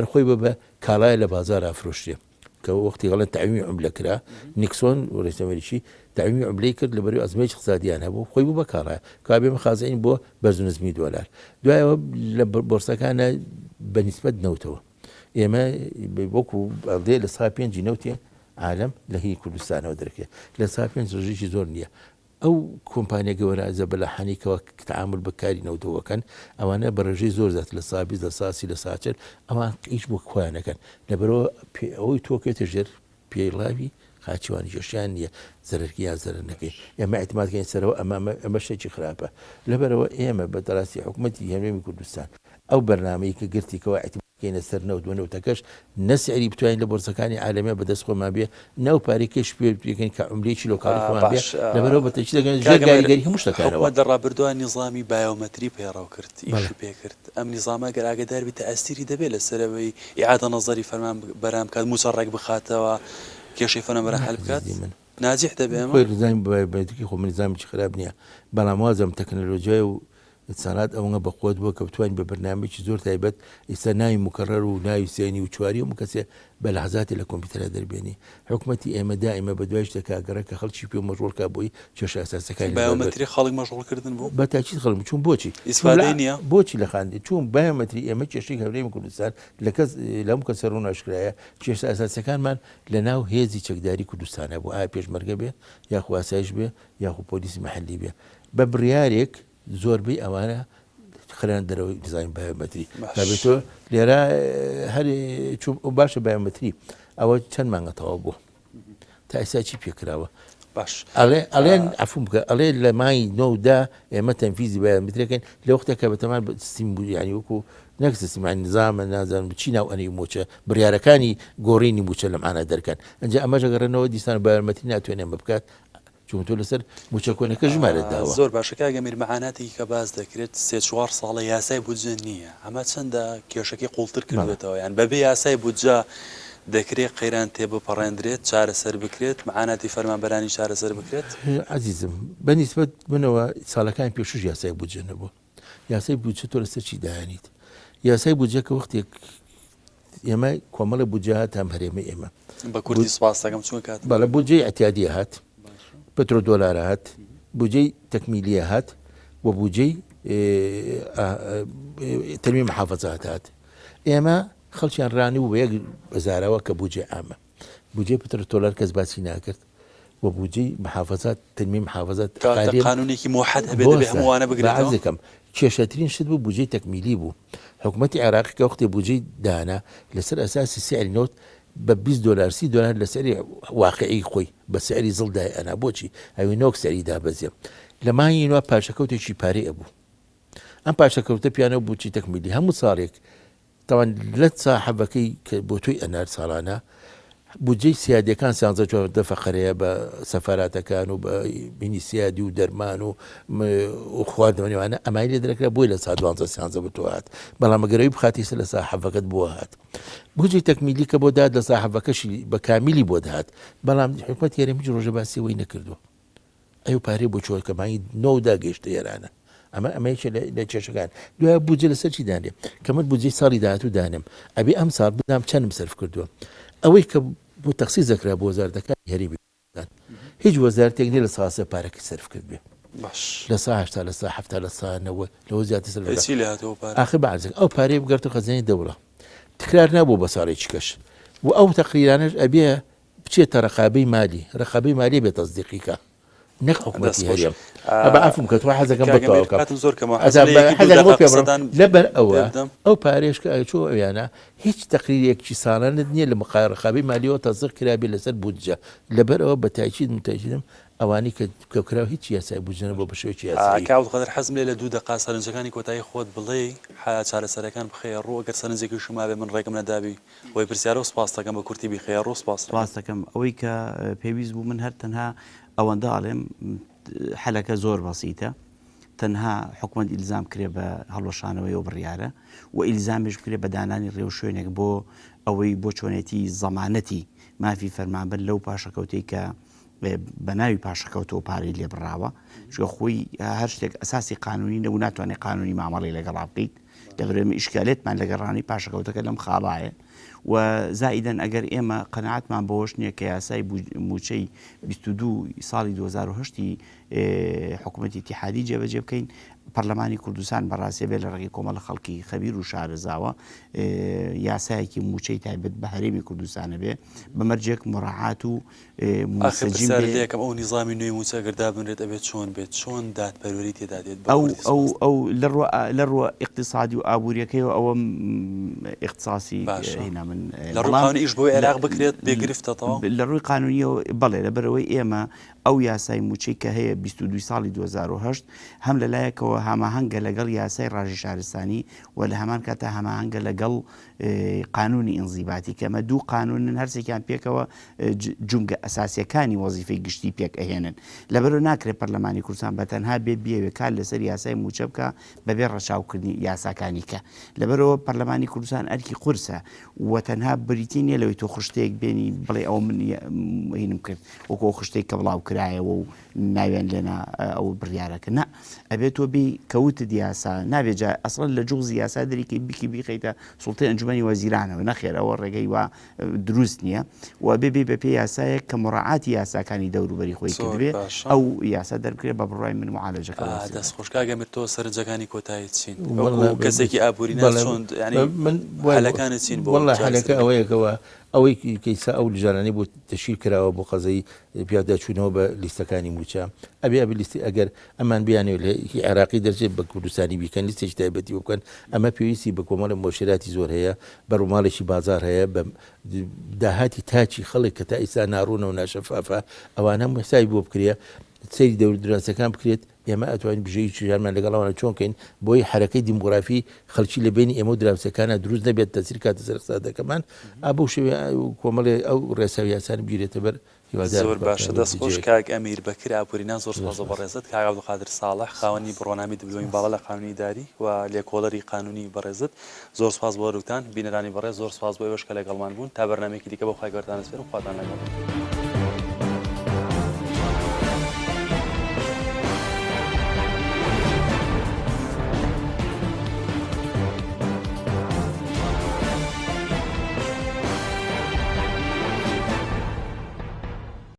$، خۆی بە کاڵایە لە بازار ئافرۆشتێ کە وەختی غەڵەن تەعویمی عملە کرا نیکسۆن ڕێسەمەریشی تەعویمی عملەی کرد لەبەرەوەی ئەزمەیەکی اقتصادیان هەبوو خۆی بوو بە کاڵایە کابێ مەخازین بۆ بەرزنزمی $. دوایەوە لە بۆرسەکانە بەنسبەت نەوتەوە ئێمە وەکو ئەڵدێ لە سا 5 نەوتێ عالم لە هی کوردستانەوە دەرکێ لە سا 5 ڕژێکی زۆر نییە ئەو کۆمپانیا گەوەرازە بە لە حەنیکەوە تعامل بەکاری نەوتەوەکەن ئەوانە بە ڕێژەی زۆر زیات لە سا 20 لە ساسی لە ساچر ئەوان هیچ بۆ خۆیانەکەن لەبەرەوە ئەوەی تۆکێتە ژێر پێڵاوی خاچیوانی جۆشیان نییە زەرەرکی یا زەرەر نەکەی ئێمە ئەعتمادکەین سەرەوە ئەمە شتێکی خراپە لەبەرەوە ئێمە بە دەڕاستی حکوومەتی هەرێمی کوردستان ئەو بەرنامەی کە گرتیکەوە کەینە سەر نەوت نەوتەکەش نەسعری بتوانین لە بۆرسەکانی عالەمیە بەدەست خۆمان بێ ناو پارێکش پێکەین کە عملەیەکی لۆکاڵی خۆمان بێ لەبەرەوە بەتەچی دەگەن ژێرگاریگەری هەموو شتەکانەوە دەڕابردووە نیزامی بایۆمەتری پێڕاو کرد ئیشی پێ کرد ئەم نیزامە گەر ئاگادار بیتە ئەستیری دەبێت لەسەرەوەی ئیعادە نەزەری فەرمان بەرام کات موسەڕێک بخاتەوە کێشەی فەرمانبەر حەل بکات ناجح دەبێ خۆی ڕزای بەیەکی خۆ نظامی خراپ نییە بەڵام وازم تەکنەلۆژیای و اتصالات ئەوە بەخۆت بووە کە بتوانین بە بەرنامێکی زۆر تایبەت ئێستا ناوی مکەڕەر و ناوی سێنی و چواری و کەسێ بە لەحظاتی لە کۆمپیوتەرە دەربێنی حکوومەتی ئێمە دائیمە بە دوای شتێکاگەڕە کە خەڵکی پێ مەژغوڵکە بۆی کێشە ئاساسەکانی بایۆمەتری خەڵک مەژغوڵکردن بوو بە تاکید خەڵک چوون بۆچی ئیسفادەی نییە بۆچی لە خاندی چوون بایۆمەتری ئێمە کێشەی هەولێری کوردستان لە کەس لەم کەسە ڕوو ناشکرایە کێشە ئاساسەکانمان لە ناو هێزی چەکداری کوردستانە بۆ ئایا پێشمەرگە بێ یاخو ئاسایش بێ یاخو پۆلیسی مەحەلی بێ بە بڕیارێک زۆربەی ئەوانە خەران دەرەوەی دیزاین بایۆمەتری بێتەوە لێرە هەر باشە بایۆمەتری ئەوە چەند مانگە تەواو بوو تا ئێستا چی پێکراوە باش ئەڵێن ئەفوم بکە ئەڵێ لە مای نۆدا ئێمە تەنفیزی بایۆمەتریەکەین لە وەختێکە بەتەمان سیستیم بوو ینی وەکو نەک سیستیمانی نظامە نازانم چی ناو ئەنی موچە بڕیارەکانی گۆڕینی موچە لەمانە دەرکەن ئەنجا ئەمەش ئەگەڕێنەوە دیسان بایۆمەتری ناتوانێت بکات چون تۆ لەسەر موچە کۆنەکە ژمارەت داوە زۆر باشە کاگەمیر مەعاناتی کە باز دەکرێت 3-4 ساڵە یاسای بودجە نییە ئەمە چەندە کێشەکەی قوڵتر کردێتەوە یان بەبێ یاسای بودجە دەکرێت قەیران تێبپەڕێنرێت چارەسەر بکرێت مەعاناتی فەرمانبەرانی چارەسەر بکرێت عزیزم بەنسبەت بنەوە ساڵەکانی پێشوش یاسای بودجە نەبووە یاسای بودجە تۆ لەسەر چی داهێنیت یاسای بودجە کە وەختێک ئێمە کۆمەڵە بودجە هات هەم هەرێمە ئێمە بە کوردی سوپاس دەکەم چۆن کات بەڵە بودجەی ئەتیادیە هات پترۆ دۆلارە هات بودجەی تەکمیلیە هات و بودجەی تەرمی محافەزات هات ئێمە خەڵکیان ڕانی و یەک بەزارەوە کە بودجێ ئامە بودجێ پترۆ دۆلار کەس باسی ناکرد و بودجەی محافەزات تەرمی محافەزات قانونێکی موحد هەبێت هەمووانە بگرێتەوە کێشەترین شت بوو بودجەی تەکمیلی بوو حکوومەتی عێراقی کە وەختی بودجەی دانا لەسەر ئەساسی سعری نەوت بە 20 دلار 30 دلار لەسەری واقعی خۆی بە سعری زڵدای ئەنا بۆچی ئەوی نۆک سەری دابەزێ لە مانگی نوە پاشەکەوتێکی پارەی ئەبوو ئەم پاشەکەوتە پیانە بووچی تەکمیلی هەموو ساڵێک تاوان لە ساحەبەکەی کە بۆ تۆی ئەنار ساڵانە بودجەی سیادیەکان سیانزە چۆردە فەقەرەیە بە سەفاراتەکان و بە بینی سیادی و دەرمان و خواردنەوەیوانە ئەمای لێ دەکرا بۆی لە سا 12 بە تۆ هات بەڵام ئەگەرەوەی بخاتیسە لە ساحەفەکەت بووە هات بودجەی تەکمیلی کە بۆ داد لە ساحەفەکەشی بە کامیلی بۆ دەهات بەڵام حکومەت یاریمی ڕۆژە باسیەوەی نەکردو ئەو پارەی بۆ چۆرکەمانی نۆدا گەیشتە ئێرانە ئەمەیە لە کێشەکان دوای بودجە لەسەر چی دانێ کەمت بودجەی ساڵی داهاتوو دانم ئەبێ ئەم ساڵ بدام چەندم سەرف کردووە ئەوەی کە بۆ تەخسیس دەکرا بۆ وەزارەتەکانی هەرێمی هیچ وەزارەتێک نیە لە ساسە پارەکەی سەرف کرد بێ لە سا 80 لە سا 70 لە سا 90 لەوە زیاتر سەرف ئاخر بەعرزێک ئەو پارەی بگەڕێتە خەزانەی دەوڵە تکرار نابوو بە ساڵێکی کەش و ئەو تەقریرانەش ئەبێ بچێتە ڕقابەی مالی بێت تەصدیقیکە نەک حکوومەتی هەرێم ئەبە ئەفم کە تۆ حەزەکەم لەبەر ئەو پارێش کە ئەچۆ ئەویانە هیچ تەقریرێکی ساڵانت نییە لە مقارڕقابی مالیەوە تەزیق کرابێ لەسەر بودجە لەبەر ئەوە بە تاکید متەجدم ئەوانی کە کراوە هیچ یاسای بودجە بۆ بەشێکی یاساقدر حەزم لێ لە 2 دقا سەرنجەکانی کۆتایی خۆت بڵێ چارەسەرەکان بخێ ڕوو ئەگەر سەرنجێکی شما بێ من ڕێگەم نەدابی وی پرسیارە و سپاس دەکەم بە کورتی بخێ ڕوو سپاس دەکەم ئەوەی کە پێویست بوو من هەر تەنها ئەوەندە ئاڵێم حەلەکە زۆر بەسیتە تەنها حکومەت ئیلزام کرێ بە هەڵۆشانەوەی و بڕیارە و ئیلزامیش کرێ بە دانانی ڕێو شوێنێک بۆ ئەوەی بۆ چۆنێتی زەمانەتی مافی فەرمانبەر لەو پاشەکەوتەی کە بە ناوی پاشەکەوتەوە پارەی لێ بڕاوە چکە خۆی هەر شتێک ئەساسی قانونی نە و ناتوانێت قانونی مامەڵی لەگەڵا بکەیت لەبەرێمە ئیشکالێتمان لەگەڕانی پاشەکەوتەکە لەم خاڵایە و زائیدەن ئەگەر ئێمە قەنەعەتمان بەوەش نییە کە یاسای موچەی 22 ساڵی 2010 حکوومەتی ئیتیحادی جێبەجێ بکەین پەرلەمانی کوردستان بەڕاستی بێت لە ڕێگەی کۆمەڵە خەڵکی خەبیر و شارەزاوە یاسایەکی موچەی تایبەت بە هەرێمی کوردستانە بێ بەمەرجێک مڕاعات و مسەجیم ئەو نیزامی نوێی موچە گەردا بنرێت ئەبێت چۆن بێت چۆن دادپەروەری تێدا دێت ئەو لە ڕوە اقتصادی و ئابوووریەکەیەوە ئەوە اختصاصی هێنا من لە ڕووی ئیش بۆ عێراق بکرێت بێگرفتەوە لە ڕووی قانونیەوە بەڵێ لەبەرەوەی ئێمە ئەو یاسای موچەی کە هەیە 22 ساڵی 2010 هەم لەلایەکەوە هەماهەنگە لەگەڵ یاسای ڕاژی شارستانی و لە هەمان کاتە هەماهەنگە لەگەڵ قانونی ئینزیباتی کەمە دوو قانونن هەرسێکیان پێکەوە جونگە ئەساسیەکانی وەزیفەی گشتی پێک ئەهێنن لەبەرەوە ناکرێت پەرلەمانی کوردستان بە تەنها بێ بیەوێ کار لەسەر یاسای موچە بکە بەبێ ڕەچاوکردنی یاساکانی کە لەبەرەوە پەرلەمانی کوردستان ئەرکی قورسە و تەنها بریتی نیە لەوەی تۆ خوشتەیەک بێنی بڵێ ئەو من هینم کرد وەکو خشتێک کە بڵاو کرایەوە و ناویان لێنا ئەو بڕیارەکە نا ئەبێت تۆ بی کەوتت یاسا نابێت جا ئەسڵ لە جوڵزی یاسا دەریکە بیکی بیخیتە سوڵتەی ئەنجومەنی وەزیرانەوە نەخێر ئەوە ڕێگەی وا دروست نییە و بێ بە پێ یاسایەک کە مڕعاتی یاساکانی دەوروبەری خۆی کردوێ ئەو یاسا دەربکرێت بە بڕای من معالەجەکە دەست خۆشکاگەمێت تۆ سەرنجەکانی کۆتایی چین کەسێکی ئابووری ناچۆن هەلەکانت چین بۆ هەلەکە ئەوەیەکەوە ئەوەی کەیسا ئەو لژانانی بۆ تەشیر کراوە بۆ قەزەی پیاداچوونەوە بە لیستەکانی موچە ئەبێ لیستی ئەگەر ئەمان بیانێ لە عێراقی دەرچێت بە کوردستانی بیکەن لیستێکی تایبەتی بکەن ئەمە پێویستی بە کۆمەڵە مۆشراتی زۆر هەیە بەڕووماڵێکی بازار هەیە بە داهاتی تاچی خەڵک کە تا ئیسا ناڕوونە و ناشەفافە ئەوانە مەسای بۆ بکرێ سەیری دەوردراسەکان بکرێت ئێمە ئەتوانین بژەی چژارمان لەگەڵاوانە چۆنکەین بۆی حرەکەی دیموگرافی خەڵکی لە بینی ئێمە و دراوسەکانە دروست نەبێت تەسیر کاتە سەر اقتصادەکەمان ئابوو شێوێ کۆمەڵێ ئەو ڕێساوی یاسان بگیرێتە بەر زۆر باشە دەست خۆش کاک ئەمیر بەکر ئاپورینان زۆر سپاس بە ڕێزت کاک عەبدولقادر ساڵح خاوەنی بڕۆنامی دیپلۆمی باڵا لە قانونی داری و لێکۆڵەری قانونی بەڕێزت زۆر سپاس بۆ وەرگتان بینەرانی بەڕێز زۆر سپاس بۆ ئێوەش کە لەگەڵمان بوون تا بەرنامەیەکی دیکە بۆ خۆی گەردانە سپێر و خواتان لەگەڵ